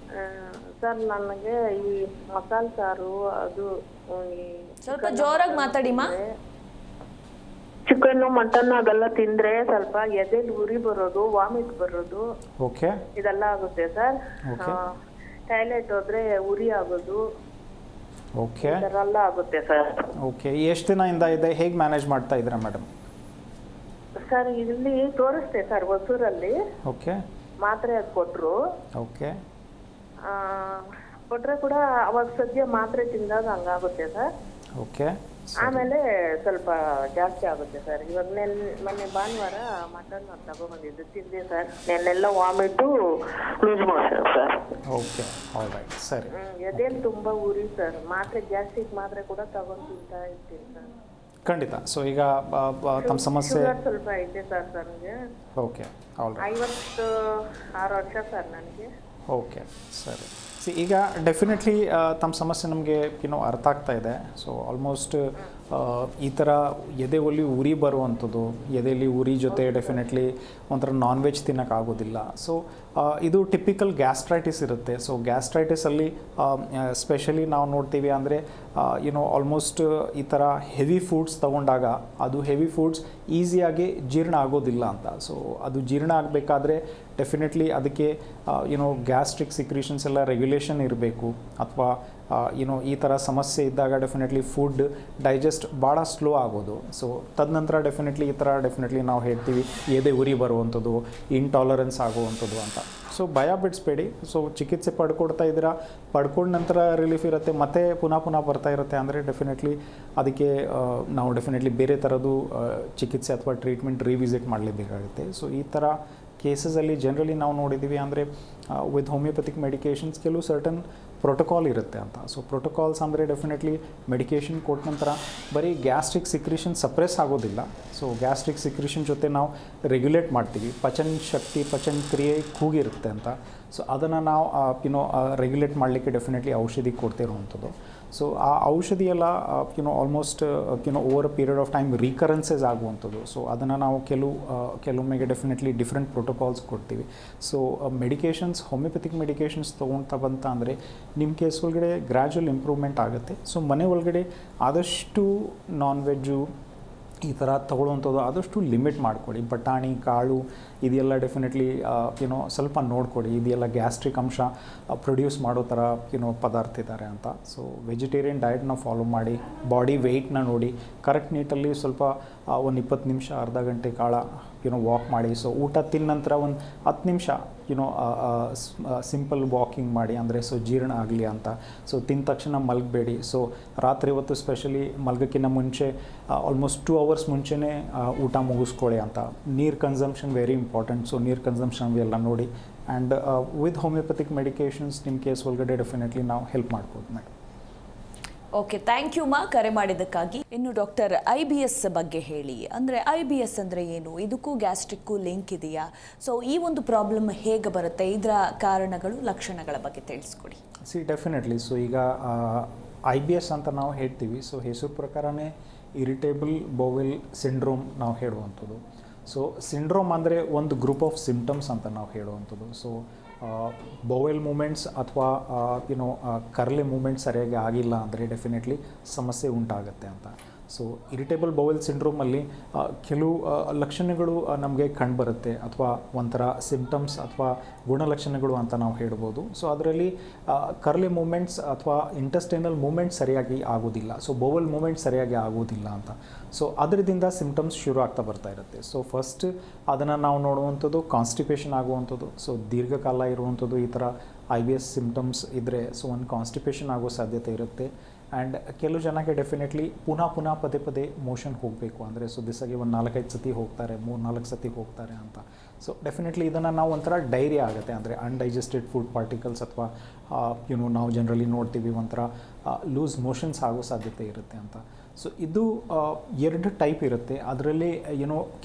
ಸರ್, ನನಗೆ ಈ ಮಸಾಲೆ ಸಾರು ಅದು ಸ್ವಲ್ಪ ಜೋರಾಗಿ ಮಾತಾಡಿ ಮಾ. ಚಿಕನ್ ಮಟನ್ ಅದೆಲ್ಲ ತಿಂದ್ರೆ ಸ್ವಲ್ಪ ಎದೆಲಿ ಉರಿ ಬರೋದು, ವಾಮಿಟ್ ಬರೋದು, ಓಕೆ, ಇದೆಲ್ಲ ಆಗುತ್ತೆ ಸರ್. ಟಾಯ್ಲೆಟ್ ಹೋದ್ರೆ ಉರಿ ಆಗೋದು, ಓಕೆ, ಇದೆಲ್ಲ ಆಗುತ್ತೆ ಸರ್. ಓಕೆ, ಎಷ್ಟು ದಿನದಿಂದ ಇದೆ? ಹೇಗೆ ಮ್ಯಾನೇಜ್ ಮಾಡ್ತಾ ಇದ್ದೀರಾ ಮೇಡಮ್? ಸರ್, ಇಲ್ಲಿ ತೋರಿಸ್ತೆ ಸರ್ ಹೊಸೂರಲ್ಲಿ. ಓಕೆ, ಮಾತ್ರೆ ಅದು ಕೊಟ್ಟರು. ಓಕೆ, ಕೊಟ್ಟರೆ ಕೂಡ ಅವಾಗ ಸದ್ಯ ಮಾತ್ರೆ ತಿಂದಾಗ ಹಂಗಾಗುತ್ತೆ ಸರ್. ಓಕೆ, ಆಮೇಲೆ ಸ್ವಲ್ಪ ಜಾಸ್ತಿ ಆಗುತ್ತೆ ಸರ್. ಇವಾಗ ಮೊನ್ನೆ ಭಾನುವಾರ ಮಟನ್ ತಗೊಂಡ್ಬಂದಿದ್ದು ತಿಂದೆ ಸರ್. ನೆನ್ನೆಲ್ಲ vomit, loose motion sir. Okay, all right, ಸರಿ. ಎದೆಯಲ್ಲಿ ತುಂಬ ಉರಿ ಸರ್. ಮಾತ್ರೆ ಗ್ಯಾಸ್ಟ್ರಿಕ್ ಮಾತ್ರೆ ಕೂಡ ತಗೊಂಡು ತಿಂತಾ ಇರ್ತೀನಿ ಸರ್. ಖಂಡಿತ. ಸೊ ಈಗ ತಮ್ಮ ಸಮಸ್ಯೆ ಸ್ವಲ್ಪ ಐತೆ ಸರ್ ನನಗೆ. Okay, all right. 56 ವರ್ಷ ಸರ್ ನನಗೆ. ಓಕೆ, ಸರಿ. ಈಗ ಡೆಫಿನೆಟ್ಲಿ ತಮ್ಮ ಸಮಸ್ಯೆ ನಮಗೆ ಅರ್ಥ ಆಗ್ತಾ ಇದೆ. ಸೊ ಆಲ್ಮೋಸ್ಟ್ ಈ ಥರ ಎದೆ ಒಲಿ ಉರಿ ಬರುವಂಥದ್ದು, ಎದೆಯಲ್ಲಿ ಉರಿ ಜೊತೆ ಡೆಫಿನೆಟ್ಲಿ ಒಂಥರ ನಾನ್ ವೆಜ್ ತಿನ್ನೋಕ್ಕಾಗೋದಿಲ್ಲ. ಸೊ ಇದು ಟಿಪಿಕಲ್ ಗ್ಯಾಸ್ಟ್ರೈಟಿಸ್ ಇರುತ್ತೆ. ಸೊ ಗ್ಯಾಸ್ಟ್ರೈಟಿಸಲ್ಲಿ ಸ್ಪೆಷಲಿ ನಾವು ನೋಡ್ತೀವಿ ಅಂದರೆ ಆಲ್ಮೋಸ್ಟ್ ಈ ಥರ ಹೆವಿ ಫುಡ್ಸ್ ತೊಗೊಂಡಾಗ ಅದು ಹೆವಿ ಫುಡ್ಸ್ ಈಸಿಯಾಗಿ ಜೀರ್ಣ ಆಗೋದಿಲ್ಲ ಅಂತ. ಸೊ ಅದು ಜೀರ್ಣ ಆಗಬೇಕಾದ್ರೆ ಡೆಫಿನೆಟ್ಲಿ ಅದಕ್ಕೆ ಗ್ಯಾಸ್ಟ್ರಿಕ್ ಸಿಕ್ರೀಷನ್ಸ್ ಎಲ್ಲ ರೆಗ್ಯುಲೇಷನ್ ಇರಬೇಕು. ಅಥವಾ ಈ ಥರ ಸಮಸ್ಯೆ ಇದ್ದಾಗ ಡೆಫಿನೆಟ್ಲಿ ಫುಡ್ ಡೈಜೆಸ್ಟ್ ಭಾಳ ಸ್ಲೋ ಆಗೋದು. ಸೊ ತದನಂತರ ಡೆಫಿನೆಟ್ಲಿ ಈ ಥರ ಡೆಫಿನೆಟ್ಲಿ ನಾವು ಹೇಳ್ತೀವಿ ಎದೆ ಉರಿ ಬರುವಂಥದ್ದು, ಇಂಟಾಲರೆನ್ಸ್ ಆಗುವಂಥದ್ದು ಅಂತ. ಸೊ ಭಯ ಬಿಡಿಸ್ಬೇಡಿ. ಸೊ ಚಿಕಿತ್ಸೆ ಪಡ್ಕೊಡ್ತಾ ಇದ್ದೀರಾ, ಪಡ್ಕೊಂಡ ನಂತರ ರಿಲೀಫ್ ಇರುತ್ತೆ, ಮತ್ತೆ ಪುನಃ ಬರ್ತಾ ಇರುತ್ತೆ ಅಂದರೆ ಡೆಫಿನೆಟ್ಲಿ ಅದಕ್ಕೆ ನಾವು ಡೆಫಿನೆಟ್ಲಿ ಬೇರೆ ಥರದ್ದು ಚಿಕಿತ್ಸೆ ಅಥವಾ ಟ್ರೀಟ್ಮೆಂಟ್ ರಿವಿಸಿಟ್ ಮಾಡಲೇಬೇಕಾಗುತ್ತೆ. ಸೊ ಈ ಥರ ಕೇಸಸಲ್ಲಿ ಜನರಲಿ ನಾವು ನೋಡಿದ್ದೀವಿ ಅಂದರೆ ವಿತ್ ಹೋಮಿಯೋಪತಿಕ್ ಮೆಡಿಕೇಷನ್ಸ್ ಕೆಲವು ಸರ್ಟನ್ ಪ್ರೋಟೋಕಾಲ್ ಇರುತ್ತೆ ಅಂತ. ಸೊ ಪ್ರೋಟೋಕಾಲ್ಸ್ ಅಂದರೆ ಡೆಫಿನೆಟ್ಲಿ ಮೆಡಿಕೇಷನ್ ಕೊಟ್ಟ ನಂತರ ಬರೀ ಗ್ಯಾಸ್ಟ್ರಿಕ್ ಸಿಕ್ರೀಷನ್ ಸಪ್ರೆಸ್ ಆಗೋದಿಲ್ಲ. ಸೊ ಗ್ಯಾಸ್ಟ್ರಿಕ್ ಸಿಕ್ರೀಷನ್ ಜೊತೆ ನಾವು ರೆಗ್ಯುಲೇಟ್ ಮಾಡ್ತೀವಿ. ಪಚನ ಶಕ್ತಿ, ಪಚನ ಕ್ರಿಯೆ ಕೂಗಿರುತ್ತೆ ಅಂತ. ಸೊ ಅದನ್ನು ನಾವು ರೆಗ್ಯುಲೇಟ್ ಮಾಡಲಿಕ್ಕೆ ಡೆಫಿನೆಟ್ಲಿ ಔಷಧಿ ಕೊಡ್ತಿರುವಂಥದ್ದು. ಸೊ ಆ ಔಷಧಿ ಎಲ್ಲ almost over a period of time recurrences ಆಗುವಂಥದ್ದು. ಸೊ ಅದನ್ನು ನಾವು ಕೆಲವೊಮ್ಮೆಗೆ ಡೆಫಿನೆಟ್ಲಿ ಡಿಫ್ರೆಂಟ್ ಪ್ರೋಟೋಕಾಲ್ಸ್ ಕೊಡ್ತೀವಿ. ಸೊ ಮೆಡಿಕೇಷನ್ಸ್, ಹೋಮಿಯೋಪತಿಕ್ ಮೆಡಿಕೇಷನ್ಸ್ ತೊಗೊಳ್ತಾ ಬಂತ ಅಂದರೆ ನಿಮ್ಮ ಕೇಸ್ ಒಳಗಡೆ ಗ್ರ್ಯಾಜುವಲ್ ಇಂಪ್ರೂವ್ಮೆಂಟ್ ಆಗುತ್ತೆ. ಸೊ ಮನೆ ಒಳಗಡೆ ಆದಷ್ಟು ನಾನ್ ವೆಜ್ಜು ಈ ಥರ ತೊಗೊಳ್ಳುವಂಥದ್ದು ಆದಷ್ಟು ಲಿಮಿಟ್ ಮಾಡಿಕೊಡಿ. ಬಟಾಣಿ, ಕಾಳು ಇದೆಲ್ಲ ಡೆಫಿನೆಟ್ಲಿ ಸ್ವಲ್ಪ ನೋಡಿಕೊಡಿ. ಇದೆಲ್ಲ ಗ್ಯಾಸ್ಟ್ರಿಕ್ ಅಂಶ ಪ್ರೊಡ್ಯೂಸ್ ಮಾಡೋ ಥರ ಪದಾರ್ಥ ಇದ್ದಾರೆ ಅಂತ. ಸೊ ವೆಜಿಟೇರಿಯನ್ ಡಯಟ್ನ ಫಾಲೋ ಮಾಡಿ, ಬಾಡಿ ವೆಯ್ಟ್ನ ನೋಡಿ, ಕರೆಕ್ಟ್ ನೀಟಲ್ಲಿ ಸ್ವಲ್ಪ ಒಂದು 20 ನಿಮಿಷ, ಅರ್ಧ ಗಂಟೆ ಕಾಲ ವಾಕ್ ಮಾಡಿ. ಸೊ ಊಟ ತಿನ್ನ ನಂತರ ಒಂದು 10 ನಿಮಿಷ ಸಿಂಪಲ್ ವಾಕಿಂಗ್ ಮಾಡಿ, ಅಂದರೆ ಸೊ ಜೀರ್ಣ ಆಗಲಿ ಅಂತ. ಸೊ ತಿಂದ ತಕ್ಷಣ ಮಲಗಬೇಡಿ. ಸೊ ರಾತ್ರಿ ಹೊತ್ತು ಸ್ಪೆಷಲಿ ಮಲಗೋಕ್ಕಿಂತ ಮುಂಚೆ ಆಲ್ಮೋಸ್ಟ್ 2 ಅವರ್ಸ್ ಮುಂಚೆನೇ ಊಟ ಮುಗಿಸ್ಕೊಳ್ಳಿ ಅಂತ. ನೀರು ಕನ್ಸಂಪ್ಷನ್ ವೆರಿ ಇಂಪಾರ್ಟೆಂಟ್. ಸೊ ನೀರು ಕನ್ಸಂಪ್ಷನ್ ಎಲ್ಲ ನೋಡಿ. ಆ್ಯಂಡ್ ವಿತ್ ಹೋಮಿಯೋಪತಿಕ್ ಮೆಡಿಕೇಷನ್ಸ್ ನಿಮ್ಮ ಕೇಸ್ ಒಳಗಡೆ ಡೆಫಿನೆಟ್ಲಿ ನಾವು ಹೆಲ್ಪ್ ಮಾಡ್ಬೋದು ಮೇಡಮ್. ಓಕೆ, ಥ್ಯಾಂಕ್ ಯು ಮಾ, ಕರೆ ಮಾಡಿದ್ದಕ್ಕಾಗಿ. ಇನ್ನು ಡಾಕ್ಟರ್ IBS ಬಗ್ಗೆ ಹೇಳಿ. ಅಂದರೆ IBS ಅಂದರೆ ಏನು? ಇದಕ್ಕೂ ಗ್ಯಾಸ್ಟ್ರಿಕ್ಕು ಲಿಂಕ್ ಇದೆಯಾ? ಸೊ ಈ ಒಂದು ಪ್ರಾಬ್ಲಮ್ ಹೇಗೆ ಬರುತ್ತೆ, ಇದರ ಕಾರಣಗಳು, ಲಕ್ಷಣಗಳ ಬಗ್ಗೆ ತಿಳಿಸ್ಕೊಡಿ. ಡೆಫಿನೆಟ್ಲಿ. ಸೊ ಈಗ IBS ಅಂತ ನಾವು ಹೇಳ್ತೀವಿ. ಸೊ ಹೆಸರು ಪ್ರಕಾರನೇ ಇರಿಟೇಬಲ್ ಬೌವೆಲ್ ಸಿಂಡ್ರೋಮ್ ನಾವು ಹೇಳುವಂಥದ್ದು. ಸೊ ಸಿಂಡ್ರೋಮ್ ಅಂದರೆ ಒಂದು ಗ್ರೂಪ್ ಆಫ್ ಸಿಂಪ್ಟಮ್ಸ್ ಅಂತ ನಾವು ಹೇಳುವಂಥದ್ದು. ಸೊ ಬೌವೆಲ್ ಮೂಮೆಂಟ್ಸ್ ಅಥವಾ ಕರ್ಲೆ ಮೂಮೆಂಟ್ ಸರಿಯಾಗಿ ಆಗಿಲ್ಲ ಅಂದರೆ ಡೆಫಿನೆಟ್ಲಿ ಸಮಸ್ಯೆ ಉಂಟಾಗುತ್ತೆ ಅಂತ. ಸೊ ಇರಿಟೇಬಲ್ ಬೌವೆಲ್ ಸಿಂಡ್ರೋಮಲ್ಲಿ ಕೆಲವು ಲಕ್ಷಣಗಳು ನಮಗೆ ಕಂಡುಬರುತ್ತೆ, ಅಥವಾ ಒಂಥರ ಸಿಂಪ್ಟಮ್ಸ್ ಅಥವಾ ಗುಣಲಕ್ಷಣಗಳು ಅಂತ ನಾವು ಹೇಳ್ಬೋದು. ಸೊ ಅದರಲ್ಲಿ ಕರ್ಲೆ ಮೂಮೆಂಟ್ಸ್ ಅಥವಾ ಇಂಟೆಸ್ಟೈನಲ್ ಮೂಮೆಂಟ್ಸ್ ಸರಿಯಾಗಿ ಆಗೋದಿಲ್ಲ. ಸೊ ಬೌವೆಲ್ ಮೂಮೆಂಟ್ ಸರಿಯಾಗಿ ಆಗೋದಿಲ್ಲ ಅಂತ. ಸೊ ಅದರಿಂದ ಸಿಂಪ್ಟಮ್ಸ್ ಶುರು ಆಗ್ತಾ ಬರ್ತಾ ಇರುತ್ತೆ. ಸೊ ಫಸ್ಟ್ ಅದನ್ನು ನಾವು ನೋಡುವಂಥದ್ದು ಕಾನ್ಸ್ಟಿಪೇಷನ್ ಆಗುವಂಥದ್ದು. ಸೊ ದೀರ್ಘಕಾಲ ಇರುವಂಥದ್ದು ಈ ಥರ IBS ಸಿಮ್ಟಮ್ಸ್ ಇದ್ದರೆ ಸೊ ಒಂದು ಕಾನ್ಸ್ಟಿಪೇಷನ್ ಆಗೋ ಸಾಧ್ಯತೆ ಇರುತ್ತೆ. ಆ್ಯಂಡ್ ಕೆಲವು ಜನಕ್ಕೆ ಡೆಫಿನೆಟ್ಲಿ ಪುನಃ ಪದೇ ಮೋಷನ್ ಹೋಗಬೇಕು ಅಂದರೆ ಸೊ ದಿವಸಗೆ ಒಂದು 4-5 ಸತಿ ಹೋಗ್ತಾರೆ, 3-4 ಸತಿ ಹೋಗ್ತಾರೆ ಅಂತ. ಸೊ ಡೆಫಿನೆಟ್ಲಿ ಇದನ್ನು ನಾವು ಒಂಥರ ಡೈರಿಯಾ ಆಗುತ್ತೆ, ಅಂದರೆ ಅನ್ಡೈಜೆಸ್ಟೆಡ್ ಫುಡ್ ಪಾರ್ಟಿಕಲ್ಸ್ ಅಥವಾ ನಾವು ಜನರಲಿ ನೋಡ್ತೀವಿ ಒಂಥರ ಲೂಸ್ ಮೋಷನ್ಸ್ ಆಗೋ ಸಾಧ್ಯತೆ ಇರುತ್ತೆ ಅಂತ. ಸೊ ಇದು 2 ಟೈಪ್ ಇರುತ್ತೆ. ಅದರಲ್ಲಿ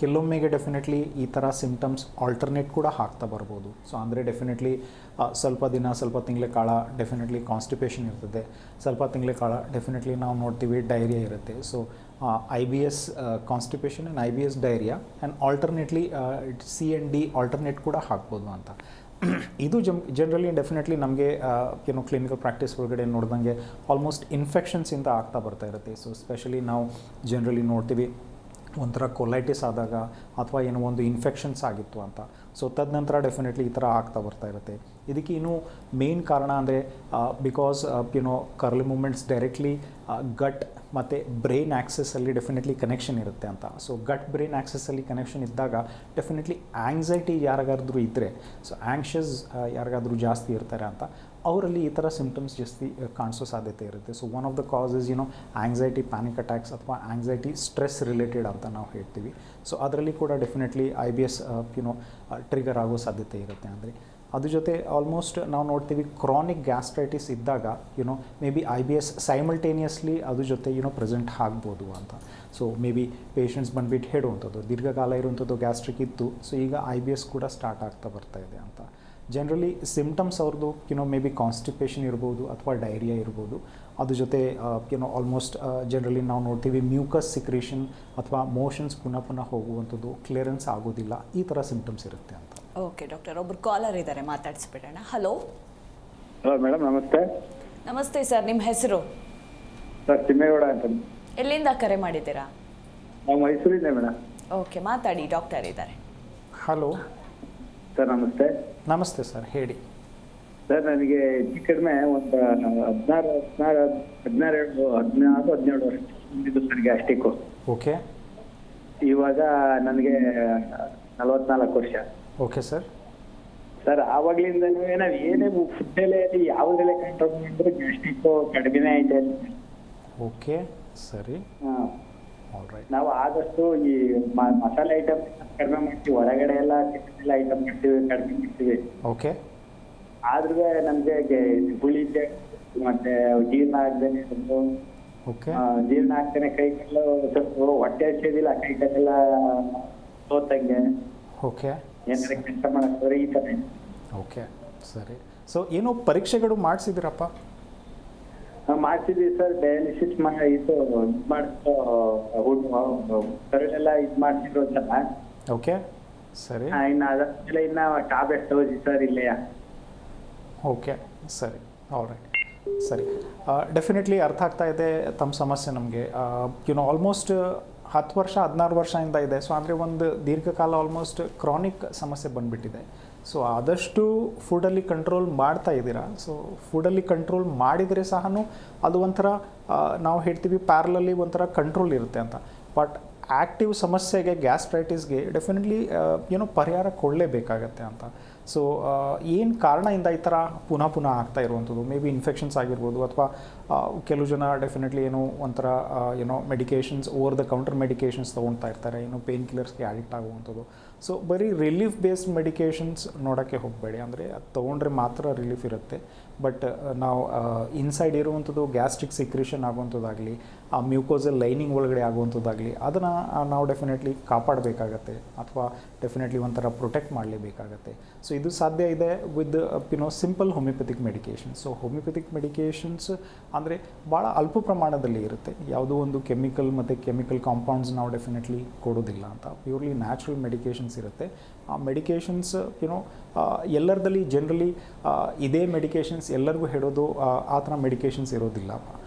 ಕೆಲವೊಮ್ಮೆಗೆ ಡೆಫಿನೆಟ್ಲಿ ಈ ಥರ ಸಿಮ್ಟಮ್ಸ್ ಆಲ್ಟರ್ನೇಟ್ ಕೂಡ ಆಗ್ತಾ ಬರ್ಬೋದು. ಸೊ ಅಂದರೆ ಡೆಫಿನೆಟ್ಲಿ ಸ್ವಲ್ಪ ತಿಂಗಳ ಕಾಲ ಡೆಫಿನೆಟ್ಲಿ ಕಾನ್ಸ್ಟಿಪೇಷನ್ ಇರ್ತದೆ, ಸ್ವಲ್ಪ ತಿಂಗಳ ಕಾಲ ಡೆಫಿನೆಟ್ಲಿ ನಾವು ನೋಡ್ತೀವಿ ಡೈರಿಯಾ ಇರುತ್ತೆ. So IBS constipation and IBS diarrhoea and alternately C&D alternate ಕೂಡ ಹಾಕ್ಬೋದು ಅಂತ. ಇದು ಜನರಲಿ ಡೆಫಿನೆಟ್ಲಿ ನಮಗೆ ಕ್ಲಿನಿಕಲ್ ಪ್ರಾಕ್ಟೀಸ್ ಒಳಗಡೆ ನೋಡ್ದಂಗೆ ಆಲ್ಮೋಸ್ಟ್ ಇನ್ಫೆಕ್ಷನ್ಸಿಂದ ಆಗ್ತಾ ಬರ್ತಾ ಇರುತ್ತೆ. ಸೊ ಸ್ಪೆಷಲಿ ನಾವು ಜನರಲಿ ನೋಡ್ತೀವಿ ಒಂಥರ ಕೊಲೈಟಿಸ್ ಆದಾಗ ಅಥವಾ ಏನೋ ಒಂದು ಇನ್ಫೆಕ್ಷನ್ಸ್ ಆಗಿತ್ತು ಅಂತ. ಸೊ ತದನಂತರ ಡೆಫಿನೆಟ್ಲಿ ಈ ಥರ ಆಗ್ತಾ ಬರ್ತಾ ಇರುತ್ತೆ. ಇದಕ್ಕೆ ಇನ್ನೂ ಮೇನ್ ಕಾರಣ ಅಂದರೆ ಬಿಕಾಸ್ ಕರ್ಲಿ ಮೂಮೆಂಟ್ಸ್ ಡೈರೆಕ್ಟ್ಲಿ ಗಟ್ ಮತ್ತು ಬ್ರೈನ್ ಆ್ಯಕ್ಸೆಸ್ಸಲ್ಲಿ ಡೆಫಿನೆಟ್ಲಿ ಕನೆಕ್ಷನ್ ಇರುತ್ತೆ ಅಂತ. ಸೊ ಗಟ್ ಬ್ರೈನ್ ಆ್ಯಕ್ಸೆಸ್ಸಲ್ಲಿ ಕನೆಕ್ಷನ್ ಇದ್ದಾಗ ಡೆಫಿನೆಟ್ಲಿ ಆ್ಯಂಗ್ಸೈಟಿ ಯಾರಿಗಾದ್ರೂ ಇದ್ದರೆ, ಸೊ ಆ್ಯಂಕ್ಷಸ್ ಯಾರಿಗಾದ್ರೂ ಜಾಸ್ತಿ ಇರ್ತಾರೆ ಅಂತ, ಅವರಲ್ಲಿ ಈ ಥರ ಸಿಮ್ಟಮ್ಸ್ ಜಾಸ್ತಿ ಕಾಣಿಸೋ ಸಾಧ್ಯತೆ ಇರುತ್ತೆ. So one of the causes anxiety panic attacks ಅಥವಾ ಆ್ಯಂಗ್ಸೈಟಿ ಸ್ಟ್ರೆಸ್ ರಿಲೇಟೆಡ್ ಅಂತ ನಾವು ಹೇಳ್ತೀವಿ. ಸೊ ಅದರಲ್ಲಿ ಕೂಡ ಡೆಫಿನೆಟ್ಲಿ IBS ಟ್ರಿಗರ್ ಆಗೋ ಸಾಧ್ಯತೆ ಇರುತ್ತೆ. ಅಂದರೆ ಅದ್ರ ಜೊತೆ ಆಲ್ಮೋಸ್ಟ್ ನಾವು ನೋಡ್ತೀವಿ ಕ್ರಾನಿಕ್ ಗ್ಯಾಸ್ಟ್ರೈಟಿಸ್ ಇದ್ದಾಗ ಮೇ ಬಿ IBS ಸೈಮಲ್ಟೇನಿಯಸ್ಲಿ ಅದ್ರ ಜೊತೆ ಪ್ರೆಸೆಂಟ್ ಆಗ್ಬೋದು ಅಂತ. ಸೊ ಮೇ ಬಿ ಪೇಷಂಟ್ಸ್ ಬಂದುಬಿಟ್ಟು ಹೇಳುವಂಥದ್ದು ದೀರ್ಘಕಾಲ ಇರುವಂಥದ್ದು ಗ್ಯಾಸ್ಟ್ರಿಕ್ ಇತ್ತು, ಸೊ ಈಗ IBS ಕೂಡ ಸ್ಟಾರ್ಟ್ ಆಗ್ತಾ ಬರ್ತಾ ಇದೆ ಅಂತ. ಜನರಲಿ ಸಿಮ್ಟಮ್ಸ್ ಅವ್ರದ್ದು ಮೇ ಬಿ ಕಾನ್ಸ್ಟಿಪೇಷನ್ ಇರ್ಬೋದು ಅಥವಾ ಡೈರಿಯಾ ಇರ್ಬೋದು. ಅದ್ರ ಜೊತೆ ಆಲ್ಮೋಸ್ಟ್ ಜನರಲಿ ನಾವು ನೋಡ್ತೀವಿ ಮ್ಯೂಕಸ್ ಸಿಕ್ರೇಷನ್ ಅಥವಾ ಮೋಷನ್ಸ್ ಪುನಃ ಹೋಗುವಂಥದ್ದು, ಕ್ಲಿಯರೆನ್ಸ್ ಆಗೋದಿಲ್ಲ, ಈ ಥರ ಸಿಮ್ಟಮ್ಸ್ ಇರುತ್ತೆ ಅಂತ. ಓಕೆ ಡಾಕ್ಟರ್, ಒಬ್ರು ಕಾಲರ್ ಇದ್ದಾರೆ, ಮಾತಾಡಿಸ್ಬಿಡೋಣ. ಹಲೋ ಮೇಡಮ್ ನಮಸ್ತೆ. ನಮಸ್ತೆ ಸರ್, ನಿಮ್ಮ ಹೆಸರು? ಸರ್ ತಿಮ್ಮೇಗೌಡ ಅಂತ. ಎಲ್ಲಿಂದ ಕರೆ ಮಾಡಿದ್ದೀರಾ? ನಾವು ಮೈಸೂರಿಂದ ಮೇಡಮ್. ಓಕೆ, ಮಾತಾಡಿ, ಡಾಕ್ಟರ್ ಇದ್ದಾರೆ. ಹಲೋ ಸರ್ ನಮಸ್ತೆ. ನಮಸ್ತೆ ಸರ್, ಹೇಳಿ. ಸರ್ ನನಗೆ ಹೆಚ್ಚು ಕಡಿಮೆ ಒಂದು 16-17 ವರ್ಷ ಬಂದಿದ್ದು ಸರ್ ಗ್ಯಾಸ್ಟ್ರಿಕ್ಕು. ಓಕೆ. ಇವಾಗ ನನಗೆ 44 ವರ್ಷ. Okay sir. ಸರ್ ಆವಾಗ್ಲಿಂದನೂ ನಾವು ಏನೇ ಫುಡ್ಡಲ್ಲೇ ಯಾವುದ್ರಲ್ಲೇ ಕಂಟ್ರೋಲ್ ಮಾಡಿದ್ರೆ ಗ್ಯಾಸ್ಟ್ರಿಕ್ಕು ಕಡಿಮೆನೇ ಐತೆ. ಓಕೆ ಸರಿ. ಹಾಂ, ಆಲ್ ರೈಟ್. ನಾವು ಆದಷ್ಟು ಈ ಮಸಾಲೆ ಐಟಮ್ ಕಡಿಮೆ ಮಾಡ್ತೀವಿ, ಹೊರಗಡೆ ಎಲ್ಲ ಚಿಕನ್ ಐಟಮ್ ಮಾಡ್ತೀವಿ, ಕಡಿಮೆ ಮಾಡ್ತೀವಿ. ಓಕೆ. ಆದ್ರೂ ನಮ್ಗೆ ಗುಳಿಗೆ ಮತ್ತೆ ಜೀರ್ಣ ಆಗ್ದೇನೆ ಓಕೆ. ಜೀರ್ಣ ಆಗ್ತಾನೆ, ಕೈ ಕಾಲು ಸ್ವಲ್ಪ ಹೊಟ್ಟೆ ಹಸಿದಿಲ್ಲ, ಕೈ ಕಾಲೆಲ್ಲ ಸೋತಂಗೆ, ಓಕೆ. ಏನಾರ ಕೆಲಸ ಮಾಡಕ್ಕೆ ಈ ತರ. ಓಕೆ ಸರಿ. ಸೊ ಏನೋ ಪರೀಕ್ಷೆಗಳು ಮಾಡಿಸಿದಿರಪ್ಪ? ಮಾಡ್ತಿದ್ವಿ ಸರ್, ಡಯಾಲಿಸಿಸ್ ಇದು ಮಾಡ್ತು ಕರಳೆಲ್ಲ ಇದು ಮಾಡ್ತಿದ್ರು ಸರ್. ಓಕೆ ಸರಿ. ಇನ್ನು ಅದಾದ್ಮೇಲೆ ಇನ್ನ ಟ್ಯಾಬ್ಲೆಟ್ ತಗೋದಿ ಸರ್ ಇಲ್ಲೇ. ಓಕೆ ಸರಿ, ಆಲ್ ರೈಟ್. ಸರಿ, ಡೆಫಿನೆಟ್ಲಿ ಅರ್ಥ ಆಗ್ತಾ ಇದೆ ತಮ್ಮ ಸಮಸ್ಯೆ ನಮಗೆ. ಆಲ್ಮೋಸ್ಟ್ 10 ವರ್ಷ 16 ವರ್ಷದಿಂದ ಇದೆ. ಸೊ ಅಂದರೆ ಒಂದು ದೀರ್ಘಕಾಲ ಆಲ್ಮೋಸ್ಟ್ ಕ್ರಾನಿಕ್ ಸಮಸ್ಯೆ ಬಂದುಬಿಟ್ಟಿದೆ. ಸೊ ಆದಷ್ಟು ಫುಡಲ್ಲಿ ಕಂಟ್ರೋಲ್ ಮಾಡ್ತಾ ಇದ್ದೀರಾ. ಸೊ ಫುಡಲ್ಲಿ ಕಂಟ್ರೋಲ್ ಮಾಡಿದರೆ ಸಹ ಅದು ಒಂಥರ ನಾವು ಹೇಳ್ತೀವಿ ಪ್ಯಾರಲಲ್ಲಿ ಒಂಥರ ಕಂಟ್ರೋಲ್ ಇರುತ್ತೆ ಅಂತ. ಬಟ್ ಆ್ಯಕ್ಟಿವ್ ಸಮಸ್ಯೆಗೆ ಗ್ಯಾಸ್ಟ್ರೈಟಿಸ್ಗೆ ಡೆಫಿನೆಟ್ಲಿ ಪರಿಹಾರ ಕೊಡಲೇಬೇಕಾಗತ್ತೆ ಅಂತ. ಸೊ ಏನು ಕಾರಣದಿಂದ ಈ ಥರ ಪುನಃ ಆಗ್ತಾ ಇರುವಂಥದ್ದು, ಮೇ ಬಿ ಇನ್ಫೆಕ್ಷನ್ಸ್ ಆಗಿರ್ಬೋದು ಅಥವಾ ಕೆಲವು ಜನ ಡೆಫಿನೆಟ್ಲಿ ಒಂಥರ medications, over the counter medications ತೊಗೊಳ್ತಾ ಇರ್ತಾರೆ, ಪೇನ್ ಕಿಲ್ಲರ್ಸ್ಗೆ ಅಡಿಕ್ಟ್ ಆಗುವಂಥದ್ದು. ಸೊ ಬರೀ ರಿಲೀಫ್ ಬೇಸ್ಡ್ ಮೆಡಿಕೇಷನ್ಸ್ ನೋಡೋಕ್ಕೆ ಹೋಗಬೇಡಿ. ಅಂದರೆ ಅದು ತೊಗೊಂಡ್ರೆ ಮಾತ್ರ ರಿಲೀಫ್ ಇರುತ್ತೆ. ಬಟ್ ನಾವು ಇನ್ಸೈಡ್ ಇರುವಂಥದ್ದು ಗ್ಯಾಸ್ಟ್ರಿಕ್ ಸಿಕ್ರೇಷನ್ ಆಗುವಂಥದ್ದಾಗಲಿ, ಆ ಮ್ಯೂಕೋಸಲ್ ಲೈನಿಂಗ್ ಒಳಗಡೆ ಆಗುವಂಥದ್ದಾಗಲಿ ಅದನ್ನು ನಾವು ಡೆಫಿನೆಟ್ಲಿ ಕಾಪಾಡಬೇಕಾಗತ್ತೆ ಅಥವಾ ಡೆಫಿನೆಟ್ಲಿ ಒಂಥರ ಪ್ರೊಟೆಕ್ಟ್ ಮಾಡಲೇಬೇಕಾಗತ್ತೆ. ಸೊ ಇದು ಸಾಧ್ಯ ಇದೆ with simple homeopathic medications. So homeopathic medications ಅಂದರೆ ಭಾಳ ಅಲ್ಪ ಪ್ರಮಾಣದಲ್ಲಿ ಇರುತ್ತೆ. ಯಾವುದೋ ಒಂದು ಕೆಮಿಕಲ್ ಕಾಂಪೌಂಡ್ಸ್ ನಾವು ಡೆಫಿನೆಟ್ಲಿ ಕೊಡೋದಿಲ್ಲ ಅಂತ. ಪ್ಯೂರ್ಲಿ ನ್ಯಾಚುರಲ್ ಮೆಡಿಕೇಷನ್ಸ್ ಇರುತ್ತೆ. ಆ ಮೆಡಿಕೇಷನ್ಸ್ ಎಲ್ಲರದಲ್ಲಿ ಜನರಲಿ ಇದೇ ಮೆಡಿಕೇಷನ್ಸ್ ಎಲ್ಲರಿಗೂ ಹೇಳೋದು ಆ ಥರ ಮೆಡಿಕೇಷನ್ಸ್ ಇರೋದಿಲ್ಲ.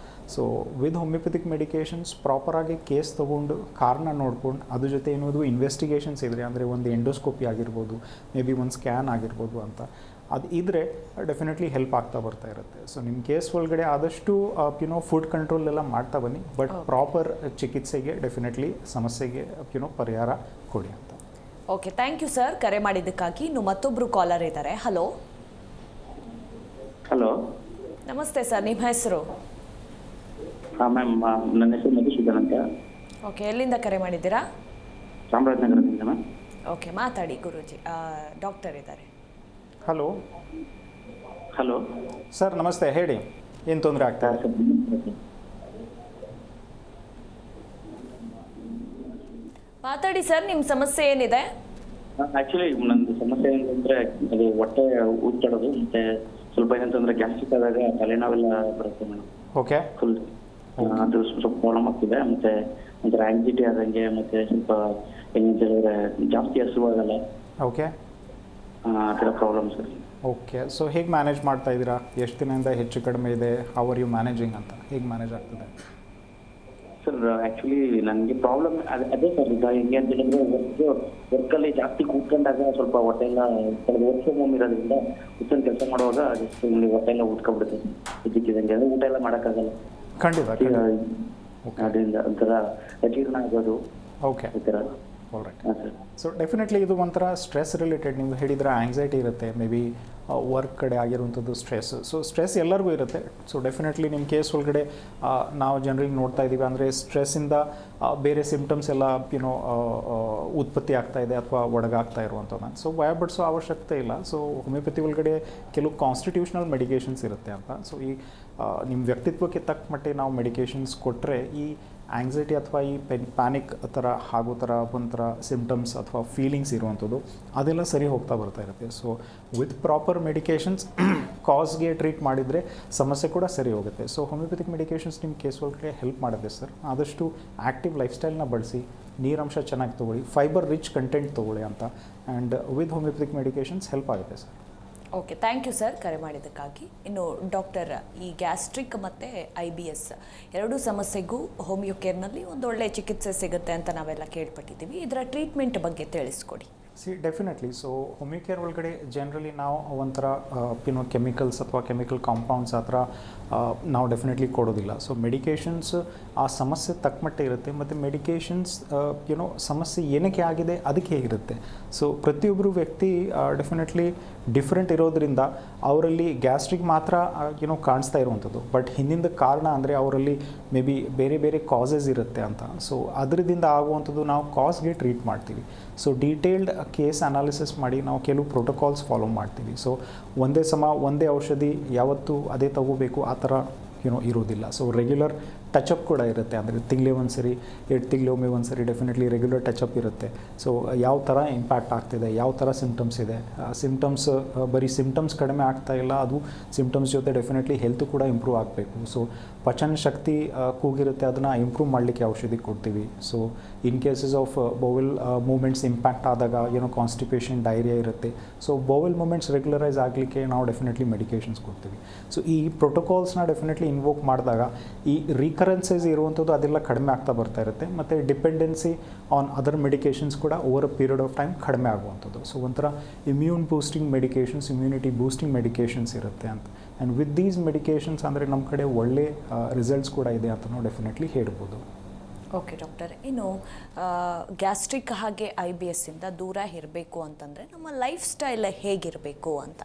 ಸೊ ವಿತ್ ಹೋಮಿಯೋಪತಿಕ್ ಮೆಡಿಕೇಷನ್ಸ್ ಪ್ರಾಪರಾಗಿ ಕೇಸ್ ತೊಗೊಂಡು ಕಾರಣ ನೋಡ್ಕೊಂಡು ಅದ್ರ ಜೊತೆ ಏನಾದರೂ ಇನ್ವೆಸ್ಟಿಗೇಷನ್ಸ್ ಇದ್ದರೆ, ಅಂದರೆ ಒಂದು ಎಂಡೋಸ್ಕೋಪಿ ಆಗಿರ್ಬೋದು, ಮೇ ಬಿ ಒಂದು ಸ್ಕ್ಯಾನ್ ಆಗಿರ್ಬೋದು ಅಂತ ಅದು ಇದ್ದರೆ ಡೆಫಿನೆಟ್ಲಿ ಹೆಲ್ಪ್ ಆಗ್ತಾ ಬರ್ತಾ ಇರುತ್ತೆ. ಸೊ ನಿಮ್ಮ ಕೇಸ್ ಒಳಗಡೆ ಆದಷ್ಟು ಫುಡ್ ಕಂಟ್ರೋಲ್ ಎಲ್ಲ ಮಾಡ್ತಾ ಬನ್ನಿ. ಬಟ್ ಪ್ರಾಪರ್ ಚಿಕಿತ್ಸೆಗೆ ಡೆಫಿನೆಟ್ಲಿ ಸಮಸ್ಯೆಗೆ ಪರಿಹಾರ ಕೊಡಿ ಅಂತ. ಓಕೆ, ಥ್ಯಾಂಕ್ ಯು ಸರ್ ಕರೆ ಮಾಡಿದ್ದಕ್ಕಾಗಿ. ಇನ್ನು ಮತ್ತೊಬ್ಬರು ಕಾಲರ್ ಇದ್ದಾರೆ. Hello hello. ನಮಸ್ತೆ ಸರ್, ನಿಮ್ಮ ಹೆಸರು? ಹಾಂ ಮ್ಯಾಮ್, ನನ್ನ ಹೆಸರು ಮಧುಸೂದನ್ ಅಂತ, ಓಕೆ, ಎಲ್ಲಿಂದ ಕರೆ ಮಾಡಿದ್ದೀರಾ? ಚಾಮರಾಜನಗರದಿಂದ ಮ್ಯಾಮ್. ಓಕೆ, ಮಾತಾಡಿ ಗುರೂಜಿ. ಡಾಕ್ಟರ್ ಇದ್ದಾರೆ. ಹಲೋ ಹಲೋ ಸರ್, ನಮಸ್ತೆ, ಹೇಳಿ, ಏನು ತೊಂದರೆ ಆಗ್ತಾ ಇದೆ? ಮಾತಾಡಿ ಸರ್, ನಿಮ್ಮ ಸಮಸ್ಯೆ ಏನಿದೆ? ಆ್ಯಕ್ಚುಲಿ ನಂದು ಸಮಸ್ಯೆ ಏನಂತಂದರೆ ಅದು ಹೊಟ್ಟೆ ಊದ್ಕೊಳ್ಳೋದು, ಮತ್ತು ಸ್ವಲ್ಪ ಏನಂತಂದರೆ ಗ್ಯಾಸ್ಟ್ರಿಕ್ ಆದಾಗ ತಲೆನೋವೆಲ್ಲ ಬರುತ್ತೆ ಮೇಡಮ್. ಓಕೆ. ಫುಲ್ ಅದು ಸ್ವಲ್ಪ ಪ್ರಾಬ್ಲಮ್ ಆಗ್ತಿದೆ. ಮತ್ತು ಒಂಥರ ಆಂಗ್ಸೈಟಿ ಆದಂಗೆ, ಮತ್ತು ಸ್ವಲ್ಪ ಏನಂತ ಹೇಳಿದ್ರೆ ಜಾಸ್ತಿ ಹಸುವಾಗಲ್ಲ, ಓಕೆ. ಆ ಥರ ಪ್ರಾಬ್ಲಮ್ ಸರ್. ಓಕೆ, ಸೊ ಹೇಗೆ ಮ್ಯಾನೇಜ್ ಮಾಡ್ತಾ ಇದ್ದೀರಾ? ಎಷ್ಟು ದಿನದಿಂದ ಹೆಚ್ಚು ಕಡಿಮೆ ಇದೆ? ಹೌ ಆರ್ ಯು ಮ್ಯಾನೇಜಿಂಗ್ ಅಂತ, ಹೇಗೆ ಮ್ಯಾನೇಜ್ ಆಗ್ತದೆ? ಸರ್ ಆ್ಯಕ್ಚುಲಿ ನನಗೆ ಪ್ರಾಬ್ಲಮ್ ಅದೇ ಸರ್. ಈಗ ಹೆಂಗೆ ಅಂತ ಹೇಳಿದ್ರೆ ವರ್ಕಲ್ಲಿ ಜಾಸ್ತಿ ಕೂತ್ಕೊಂಡಾಗ ಸ್ವಲ್ಪ ಹೊಟ್ಟೆ ಎಲ್ಲ ವರ್ಕ್ ಫ್ರಮ್ ಹೋಮ್ ಇರೋದ್ರಿಂದ ಕೂತ್ಕೊಂಡು ಕೆಲಸ ಮಾಡುವಾಗ ಜಸ್ಟ್ ಹೊಟ್ಟೆ ಎಲ್ಲ ಊದ್ಕೊಬಿಡುತ್ತೆ ಇದಕ್ಕಿದಂಗೆ. ಅಂದರೆ ಊಟ ಎಲ್ಲ ಮಾಡೋಕ್ಕಾಗಲ್ಲ ಖಂಡಿತ. ಅದರಿಂದ ಒಂಥರ ಅಜೀರ್ಣ ಆಗೋದು, ಓಕೆ, ಈ ಥರ. All right. ಹಾಂ ಸರ್. ಸೊ ಡೆಫಿನೆಟ್ಲಿ ಇದು ಒಂಥರ ಸ್ಟ್ರೆಸ್ ರಿಲೇಟೆಡ್. ನೀವು ಹೇಳಿದರೆ ಆಂಗ್ಸೈಟಿ ಇರುತ್ತೆ, ಮೇ ಬಿ ವರ್ಕ್ ಕಡೆ ಆಗಿರುವಂಥದ್ದು ಸ್ಟ್ರೆಸ್. ಸೊ ಸ್ಟ್ರೆಸ್ ಎಲ್ಲರಿಗೂ ಇರುತ್ತೆ. ಸೊ ಡೆಫಿನೆಟ್ಲಿ ನಿಮ್ಮ ಕೇಸ್ ಒಳಗಡೆ ನಾವು ಜನರಿಗೆ ನೋಡ್ತಾ ಇದ್ದೀವಿ ಅಂದರೆ ಸ್ಟ್ರೆಸ್ಸಿಂದ ಬೇರೆ ಸಿಮ್ಟಮ್ಸ್ ಎಲ್ಲ ಉತ್ಪತ್ತಿ ಆಗ್ತಾ ಇದೆ ಅಥವಾ ಒಳಗಾಗ್ತಾ ಇರುವಂಥದ್ದು. ಸೊ ಭಯಪಡಿಸೋ ಅವಶ್ಯಕತೆ ಇಲ್ಲ. ಸೊ ಹೋಮಿಯೋಪತಿ ಒಳಗಡೆ ಕೆಲವು ಕಾನ್ಸ್ಟಿಟ್ಯೂಷನಲ್ ಮೆಡಿಕೇಷನ್ಸ್ ಇರುತ್ತೆ ಅಂತ. ಸೊ ಈ ನಿಮ್ಮ ವ್ಯಕ್ತಿತ್ವಕ್ಕೆ ತಕ್ಕ ಮಟ್ಟಿಗೆ ನಾವು ಮೆಡಿಕೇಷನ್ಸ್ ಕೊಟ್ಟರೆ ಈ ಆಂಗ್ಸೈಟಿ ಅಥವಾ ಈ ಪ್ಯಾನಿಕ್ ಥರ ಆಗೋ ಥರ ಒಂಥರ ಸಿಮ್ಟಮ್ಸ್ ಅಥವಾ ಫೀಲಿಂಗ್ಸ್ ಇರುವಂಥದ್ದು ಅದೆಲ್ಲ ಸರಿ ಹೋಗ್ತಾ ಬರ್ತಾ ಇರುತ್ತೆ. ಸೊ ವಿತ್ ಪ್ರಾಪರ್ ಮೆಡಿಕೇಷನ್ಸ್ ಕಾಸ್ಗೆ ಟ್ರೀಟ್ ಮಾಡಿದರೆ ಸಮಸ್ಯೆ ಕೂಡ ಸರಿ ಹೋಗುತ್ತೆ. ಸೊ ಹೋಮಿಯೋಪತಿಕ್ ಮೆಡಿಕೇಷನ್ಸ್ ನಿಮ್ಮ ಕೇಸ್ ಒಳಗಡೆ ಹೆಲ್ಪ್ ಮಾಡುತ್ತೆ ಸರ್. ಆದಷ್ಟು ಆ್ಯಕ್ಟಿವ್ ಲೈಫ್ ಸ್ಟೈಲ್ನ ಬಳಸಿ, ನೀರಂಶ ಚೆನ್ನಾಗಿ ತೊಗೊಳ್ಳಿ, ಫೈಬರ್ ರಿಚ್ ಕಂಟೆಂಟ್ ತೊಗೊಳ್ಳಿ ಅಂತ. And with homeopathic medications help ಆಗುತ್ತೆ sir. Okay, thank you sir ಕರೆ ಮಾಡಿದ್ದಕ್ಕಾಗಿ. ಇನ್ನು ಡಾಕ್ಟರ್, ಈ ಗ್ಯಾಸ್ಟ್ರಿಕ್ ಮತ್ತು IBS ಎರಡೂ ಸಮಸ್ಯೆಗೂ ಹೋಮಿಯೋ ಕೇರ್ನಲ್ಲಿ ಒಂದೊಳ್ಳೆ ಚಿಕಿತ್ಸೆ ಸಿಗುತ್ತೆ ಅಂತ ನಾವೆಲ್ಲ ಕೇಳ್ಪಟ್ಟಿದ್ದೀವಿ. ಇದರ ಟ್ರೀಟ್ಮೆಂಟ್ ಬಗ್ಗೆ ತಿಳಿಸ್ಕೊಡಿ. ಡೆಫಿನೆಟ್ಲಿ. ಸೊ ಹೋಮಿಯೋ ಕೇರ್ ಒಳಗಡೆ ಜನರಲಿ ನಾವು ಒಂಥರ ಕೆಮಿಕಲ್ಸ್ ಅಥವಾ ಕೆಮಿಕಲ್ ಕಾಂಪೌಂಡ್ಸ್ ಆ ಥರ ನಾವು ಡೆಫಿನೆಟ್ಲಿ ಕೊಡೋದಿಲ್ಲ. ಸೊ ಮೆಡಿಕೇಷನ್ಸ್ ಆ ಸಮಸ್ಯೆ ತಕ್ಕಮಟ್ಟೆ ಇರುತ್ತೆ, ಮತ್ತು ಮೆಡಿಕೇಷನ್ಸ್ ಸಮಸ್ಯೆ ಏನಕ್ಕೆ ಆಗಿದೆ ಅದಕ್ಕೆ ಇರುತ್ತೆ. ಸೊ ಪ್ರತಿಯೊಬ್ಬರು ವ್ಯಕ್ತಿ ಡೆಫಿನೆಟ್ಲಿ ಡಿಫ್ರೆಂಟ್ ಇರೋದ್ರಿಂದ ಅವರಲ್ಲಿ ಗ್ಯಾಸ್ಟ್ರಿಕ್ ಮಾತ್ರ ಕಾಣಿಸ್ತಾ ಇರುವಂಥದ್ದು. ಬಟ್ ಹಿಂದಿನ ಕಾರಣ ಅಂದರೆ ಅವರಲ್ಲಿ ಮೇ ಬಿ ಬೇರೆ ಬೇರೆ ಕಾಸಸ್ ಇರುತ್ತೆ ಅಂತ. ಸೊ ಅದರಿಂದ ಆಗುವಂಥದ್ದು ನಾವು ಕಾಸ್ಗೆ ಟ್ರೀಟ್ ಮಾಡ್ತೀವಿ. ಸೊ ಡೀಟೇಲ್ಡ್ ಕೇಸ್ ಅನಾಲಿಸಿಸ್ ಮಾಡಿ ನಾವು ಕೆಲವು ಪ್ರೋಟೋಕಾಲ್ಸ್ ಫಾಲೋ ಮಾಡ್ತೀವಿ. ಸೊ ಒಂದೇ ಔಷಧಿ ಯಾವತ್ತೂ ಅದೇ ತಗೋಬೇಕು ಆ ಥರ ಇರೋದಿಲ್ಲ. ಸೊ ರೆಗ್ಯುಲರ್ ಟಚಪ್ ಕೂಡ ಇರುತ್ತೆ. ಅಂದರೆ ತಿಂಗಳಿಗೆ ಒಂದು ಸರಿ, 2 ತಿಂಗಳಿಗೊಮ್ಮೆ ಒಂದು ಸರಿ ಡೆಫಿನೆಟ್ಲಿ ರೆಗ್ಯುಲರ್ ಟಚಪ್ ಇರುತ್ತೆ. ಸೊ ಯಾವ ಥರ ಇಂಪ್ಯಾಕ್ಟ್ ಆಗ್ತಿದೆ, ಯಾವ ಥರ ಸಿಮ್ಟಮ್ಸ್ ಇದೆ, ಸಿಮ್ಟಮ್ಸ್ ಬರೀ ಸಿಮ್ಟಮ್ಸ್ ಕಡಿಮೆ ಆಗ್ತಾ ಇಲ್ಲ, ಅದು ಸಿಮ್ಟಮ್ಸ್ ಜೊತೆ ಡೆಫಿನೆಟ್ಲಿ ಹೆಲ್ತು ಕೂಡ ಇಂಪ್ರೂವ್ ಆಗಬೇಕು. ಸೊ ಪಚನ ಶಕ್ತಿ ಕೂಗಿರುತ್ತೆ, ಅದನ್ನು ಇಂಪ್ರೂವ್ ಮಾಡಲಿಕ್ಕೆ ಔಷಧಿ ಕೊಡ್ತೀವಿ. So in cases of bowel movements impact ಆದಾಗ ಕಾನ್ಸ್ಟಿಪೇಷನ್, ಡೈರಿಯಾ ಇರುತ್ತೆ. ಸೊ ಬೌವೆಲ್ ಮೂಮೆಂಟ್ಸ್ ರೆಗ್ಯುಲರೈಸ್ ಆಗಲಿಕ್ಕೆ ನಾವು ಡೆಫಿನೆಟ್ಲಿ ಮೆಡಿಕೇಷನ್ಸ್ ಕೊಡ್ತೀವಿ. ಸೊ ಈ ಪ್ರೋಟೋಕಾಲ್ಸ್ನ ಡೆಫಿನೆಟ್ಲಿ ಇನ್ವೋಕ್ ಮಾಡಿದಾಗ ಈ ರೀಕರೆನ್ಸಸ್ ಇರುವಂಥದ್ದು ಅದೆಲ್ಲ ಕಡಿಮೆ ಆಗ್ತಾ ಬರ್ತಾ ಇರುತ್ತೆ. ಮತ್ತು ಡಿಪೆಂಡೆನ್ಸಿ ಆನ್ ಅದರ್ ಮೆಡಿಕೇಷನ್ಸ್ ಕೂಡ over a period of time ಕಡಿಮೆ ಆಗುವಂಥದ್ದು. ಸೊ ಒಂಥರ immune boosting medications, immunity boosting medications ಇರುತ್ತೆ ಅಂತ. ಆ್ಯಂಡ್ ವಿತ್ ದೀಸ್ ಮೆಡಿಕೇಷನ್ಸ್ ಅಂದರೆ ನಮ್ಮ ಕಡೆ ಒಳ್ಳೆ ರಿಸಲ್ಟ್ಸ್ ಕೂಡ ಇದೆ ಅಂತ ನಾವು ಡೆಫಿನೆಟ್ಲಿ ಹೇಳ್ಬೋದು. ಓಕೆ ಡಾಕ್ಟರ್, ಇನ್ನು ಗ್ಯಾಸ್ಟ್ರಿಕ್ ಹಾಗೆ IBS ಇಂದ ದೂರ ಇರಬೇಕು ಅಂತಂದರೆ ನಮ್ಮ ಲೈಫ್ ಸ್ಟೈಲ್ ಹೇಗಿರಬೇಕು ಅಂತ?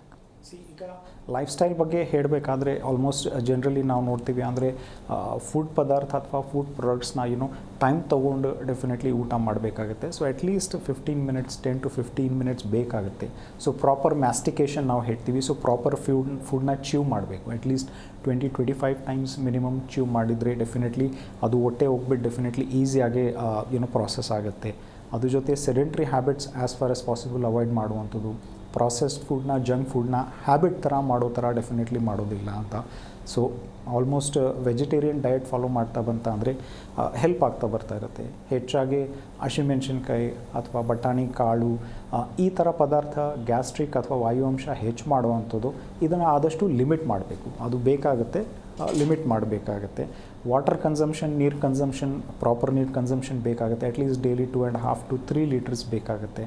ಈಗ ಲೈಫ್ ಸ್ಟೈಲ್ ಬಗ್ಗೆ ಹೇಳಬೇಕಾದ್ರೆ ಆಲ್ಮೋಸ್ಟ್ ಜನರಲಿ ನಾವು ನೋಡ್ತೀವಿ ಅಂದರೆ ಫುಡ್ ಪದಾರ್ಥ ಅಥವಾ ಫುಡ್ ಪ್ರಾಡಕ್ಟ್ಸ್ನ ಟೈಮ್ ತೊಗೊಂಡು ಡೆಫಿನೆಟ್ಲಿ ಊಟ ಮಾಡಬೇಕಾಗುತ್ತೆ. So at least 15 minutes, 10 to 15 minutes ಬೇಕಾಗುತ್ತೆ. ಸೊ ಪ್ರಾಪರ್ ಮ್ಯಾಸ್ಟಿಕೇಷನ್ ನಾವು ಹೇಳ್ತೀವಿ. ಸೊ ಪ್ರಾಪರ್ ಫುಡ್ನ ಚ್ಯೂ ಮಾಡಬೇಕು. ಅಟ್ಲೀಸ್ಟ್ 20-25 ಟೈಮ್ಸ್ ಮಿನಿಮಮ್ ಚ್ಯೂ ಮಾಡಿದರೆ ಡೆಫಿನೆಟ್ಲಿ ಅದು ಹೊಟ್ಟೆ ಹೋಗ್ಬಿಟ್ಟು ಡೆಫಿನೆಟ್ಲಿ ಈಸಿಯಾಗಿ ಪ್ರಾಸೆಸ್ ಆಗುತ್ತೆ. ಅದ್ರ ಜೊತೆ sedentary habits as far as possible avoid ಮಾಡುವಂಥದ್ದು. ಪ್ರಾಸೆಸ್ಡ್ ಫುಡ್ನ, ಜಂಕ್ ಫುಡ್ನ ಹ್ಯಾಬಿಟ್ ಥರ ಮಾಡೋ ಥರ ಡೆಫಿನೆಟ್ಲಿ ಮಾಡೋದಿಲ್ಲ ಅಂತ. So almost vegetarian diet follow ಮಾಡ್ತಾ ಬಂತ ಅಂದರೆ ಹೆಲ್ಪ್ ಆಗ್ತಾ ಬರ್ತಾ ಇರುತ್ತೆ. ಹೆಚ್ಚಾಗಿ ಹಸಿಮೆಣಸಿನ್ಕಾಯಿ ಅಥವಾ ಬಟಾಣಿ ಕಾಳು ಈ ಥರ ಪದಾರ್ಥ ಗ್ಯಾಸ್ಟ್ರಿಕ್ ಅಥವಾ ವಾಯುವಂಶ ಹೆಚ್ಚು ಮಾಡುವಂಥದ್ದು, ಇದನ್ನು ಆದಷ್ಟು ಲಿಮಿಟ್ ಮಾಡಬೇಕು. ಅದು ಬೇಕಾಗುತ್ತೆ, ಲಿಮಿಟ್ ಮಾಡಬೇಕಾಗತ್ತೆ. ವಾಟರ್ ಕನ್ಸಂಪ್ಷನ್, ನೀರು ಕನ್ಸಂಪ್ಷನ್, ಪ್ರಾಪರ್ ನೀರು ಕನ್ಸಂಪ್ಷನ್ ಬೇಕಾಗುತ್ತೆ. ಅಟ್ಲೀಸ್ಟ್ ಡೈಲಿ 2.5 to 3 ಲೀಟರ್ಸ್ ಬೇಕಾಗುತ್ತೆ.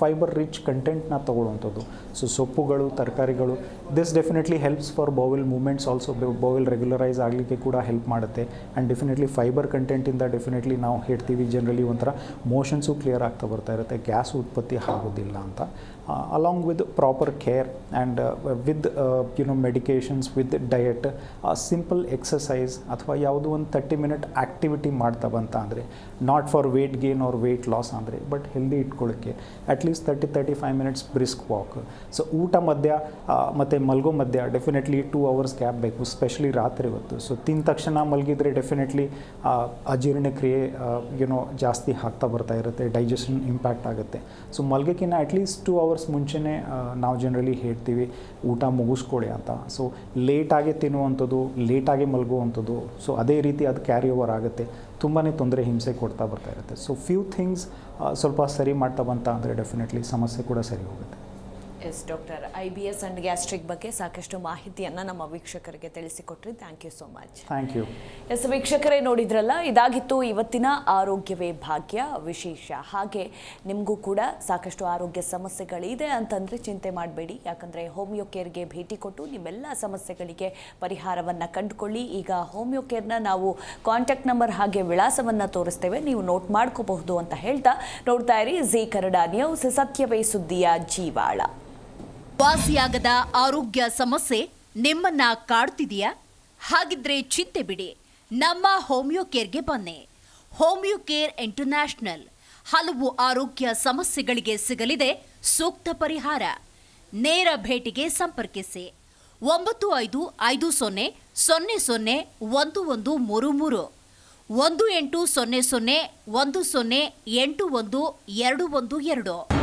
ಫೈಬರ್ ರಿಚ್ ಕಂಟೆಂಟ್ನ ತೊಗೊಳ್ಳುವಂಥದ್ದು. ಸೊ ಸೊಪ್ಪುಗಳು, ತರಕಾರಿಗಳು, this definitely helps for bowel movements also. Bowel regularise ಆಗಲಿಕ್ಕೆ ಕೂಡ ಹೆಲ್ಪ್ ಮಾಡುತ್ತೆ. ಆ್ಯಂಡ್ ಡೆಫಿನೆಟ್ಲಿ ಫೈಬರ್ ಕಂಟೆಂಟಿಂದ ಡೆಫಿನೆಟ್ಲಿ ನಾವು ಹೇಳ್ತೀವಿ ಜನರಲಿ ಒಂಥರ ಮೋಷನ್ಸು ಕ್ಲಿಯರ್ ಆಗ್ತಾ ಬರ್ತಾ ಇರುತ್ತೆ, ಗ್ಯಾಸ್ ಉತ್ಪತ್ತಿ ಆಗೋದಿಲ್ಲ ಅಂತ. Along with proper care and with medications, with diet, simple exercise ಅಥವಾ ಯಾವುದೋ ಒಂದು 30 ಮಿನಿಟ್ ಆ್ಯಕ್ಟಿವಿಟಿ ಮಾಡ್ತಾ ಬಂತ ಅಂದರೆ, not for weight gain or weight loss ಅಂದರೆ, ಬಟ್ ಹೆಲ್ದಿ ಇಟ್ಕೊಳ್ಳೋಕ್ಕೆ at least 30-35 minutes brisk walk. So ಊಟ ಮಧ್ಯ ಮತ್ತು ಮಲಗೋ ಮಧ್ಯ ಡೆಫಿನೆಟ್ಲಿ 2 ಅವರ್ಸ್ ಗ್ಯಾಪ್ ಬೇಕು, ಸ್ಪೆಷಲಿ ರಾತ್ರಿ ಹೊತ್ತು. ಸೊ ತಿಂದ ತಕ್ಷಣ ಮಲಗಿದ್ರೆ ಡೆಫಿನೆಟ್ಲಿ ಅಜೀರ್ಣಕ್ರಿಯೆ ಜಾಸ್ತಿ ಆಗ್ತಾ ಬರ್ತಾ ಇರುತ್ತೆ, ಡೈಜೆಷನ್ ಇಂಪ್ಯಾಕ್ಟ್ ಆಗುತ್ತೆ. ಸೊ ಮಲಗೋಕ್ಕಿಂತ ಅಟ್ಲೀಸ್ಟ್ 2 ಅವರ್ಸ್ ಮುಂಚೆನೇ ನಾವು ಜನರಲಿ ಹೇಳ್ತೀವಿ ಊಟ ಮುಗಿಸ್ಕೊಳ್ಳಿ ಅಂತ. ಸೊ ಲೇಟಾಗಿ ತಿನ್ನುವಂಥದ್ದು, ಲೇಟಾಗಿ ಮಲಗುವಂಥದ್ದು, ಸೊ ಅದೇ ರೀತಿ ಅದು ಕ್ಯಾರಿ ಓವರ್ ಆಗುತ್ತೆ, ತುಂಬಾ ತೊಂದರೆ, ಹಿಂಸೆ ಕೊಡ್ತಾ ಬರ್ತಾ ಇರುತ್ತೆ. ಸೊ ಫ್ಯೂ ಥಿಂಗ್ಸ್ ಸ್ವಲ್ಪ ಸರಿ ಮಾಡ್ತಾ ಬಂತ ಅಂದರೆ ಡೆಫಿನೆಟ್ಲಿ ಸಮಸ್ಯೆ ಕೂಡ ಸರಿ ಹೋಗುತ್ತೆ. Yes doctor, IBS and gastric ಬಗ್ಗೆ ಸಾಕಷ್ಟು ಮಾಹಿತಿಯನ್ನು ನಮ್ಮ ವೀಕ್ಷಕರಿಗೆ ತಿಳಿಸಿಕೊಟ್ರಿ. Thank you so much. Thank you. Yes ವೀಕ್ಷಕರೇ, ನೋಡಿದ್ರಲ್ಲ, ಇದಾಗಿತ್ತು ಇವತ್ತಿನ ಆರೋಗ್ಯವೇ ಭಾಗ್ಯ ವಿಶೇಷ. ಹಾಗೆ ನಿಮಗೂ ಕೂಡ ಸಾಕಷ್ಟು ಆರೋಗ್ಯ ಸಮಸ್ಯೆಗಳಿದೆ ಅಂತಂದರೆ ಚಿಂತೆ ಮಾಡಬೇಡಿ, ಯಾಕಂದರೆ ಹೋಮಿಯೋ ಕೇರ್ಗೆ ಭೇಟಿ ಕೊಟ್ಟು ನಿಮ್ಮೆಲ್ಲ ಸಮಸ್ಯೆಗಳಿಗೆ ಪರಿಹಾರವನ್ನು ಕಂಡುಕೊಳ್ಳಿ. ಈಗ ಹೋಮಿಯೋ ಕೇರ್ನ ನಾವು ಕಾಂಟ್ಯಾಕ್ಟ್ ನಂಬರ್ ಹಾಗೆ ವಿಳಾಸವನ್ನು ತೋರಿಸ್ತೇವೆ, ನೀವು ನೋಟ್ ಮಾಡ್ಕೋಬಹುದು ಅಂತ ಹೇಳ್ತಾ ನೋಡ್ತಾ ಇರಿ ಜೀ ಕನ್ನಡ ನ್ಯೂಸ್, ಸತ್ಯವೇ ಸುದ್ದಿಯ ಜೀವಾಳ. ವಾಸಿಯಾಗದ ಆರೋಗ್ಯ ಸಮಸ್ಯೆ ನಿಮ್ಮನ್ನ ಕಾಡ್ತಿದೆಯಾ? ಹಾಗಿದ್ರೆ ಚಿಂತೆ ಬಿಡಿ, ನಮ್ಮ ಹೋಮಿಯೋ ಕೇರ್ಗೆ ಬನ್ನಿ. ಹೋಮಿಯೋ ಕೇರ್ ಇಂಟರ್ನ್ಯಾಷನಲ್ ಹಲವು ಆರೋಗ್ಯ ಸಮಸ್ಯೆಗಳಿಗೆ ಸಿಗಲಿದೆ ಸೂಕ್ತ ಪರಿಹಾರ. ನೇರ ಭೇಟಿಗೆ ಸಂಪರ್ಕಿಸಿ 9550 00 1133 1800 10 81 21 212.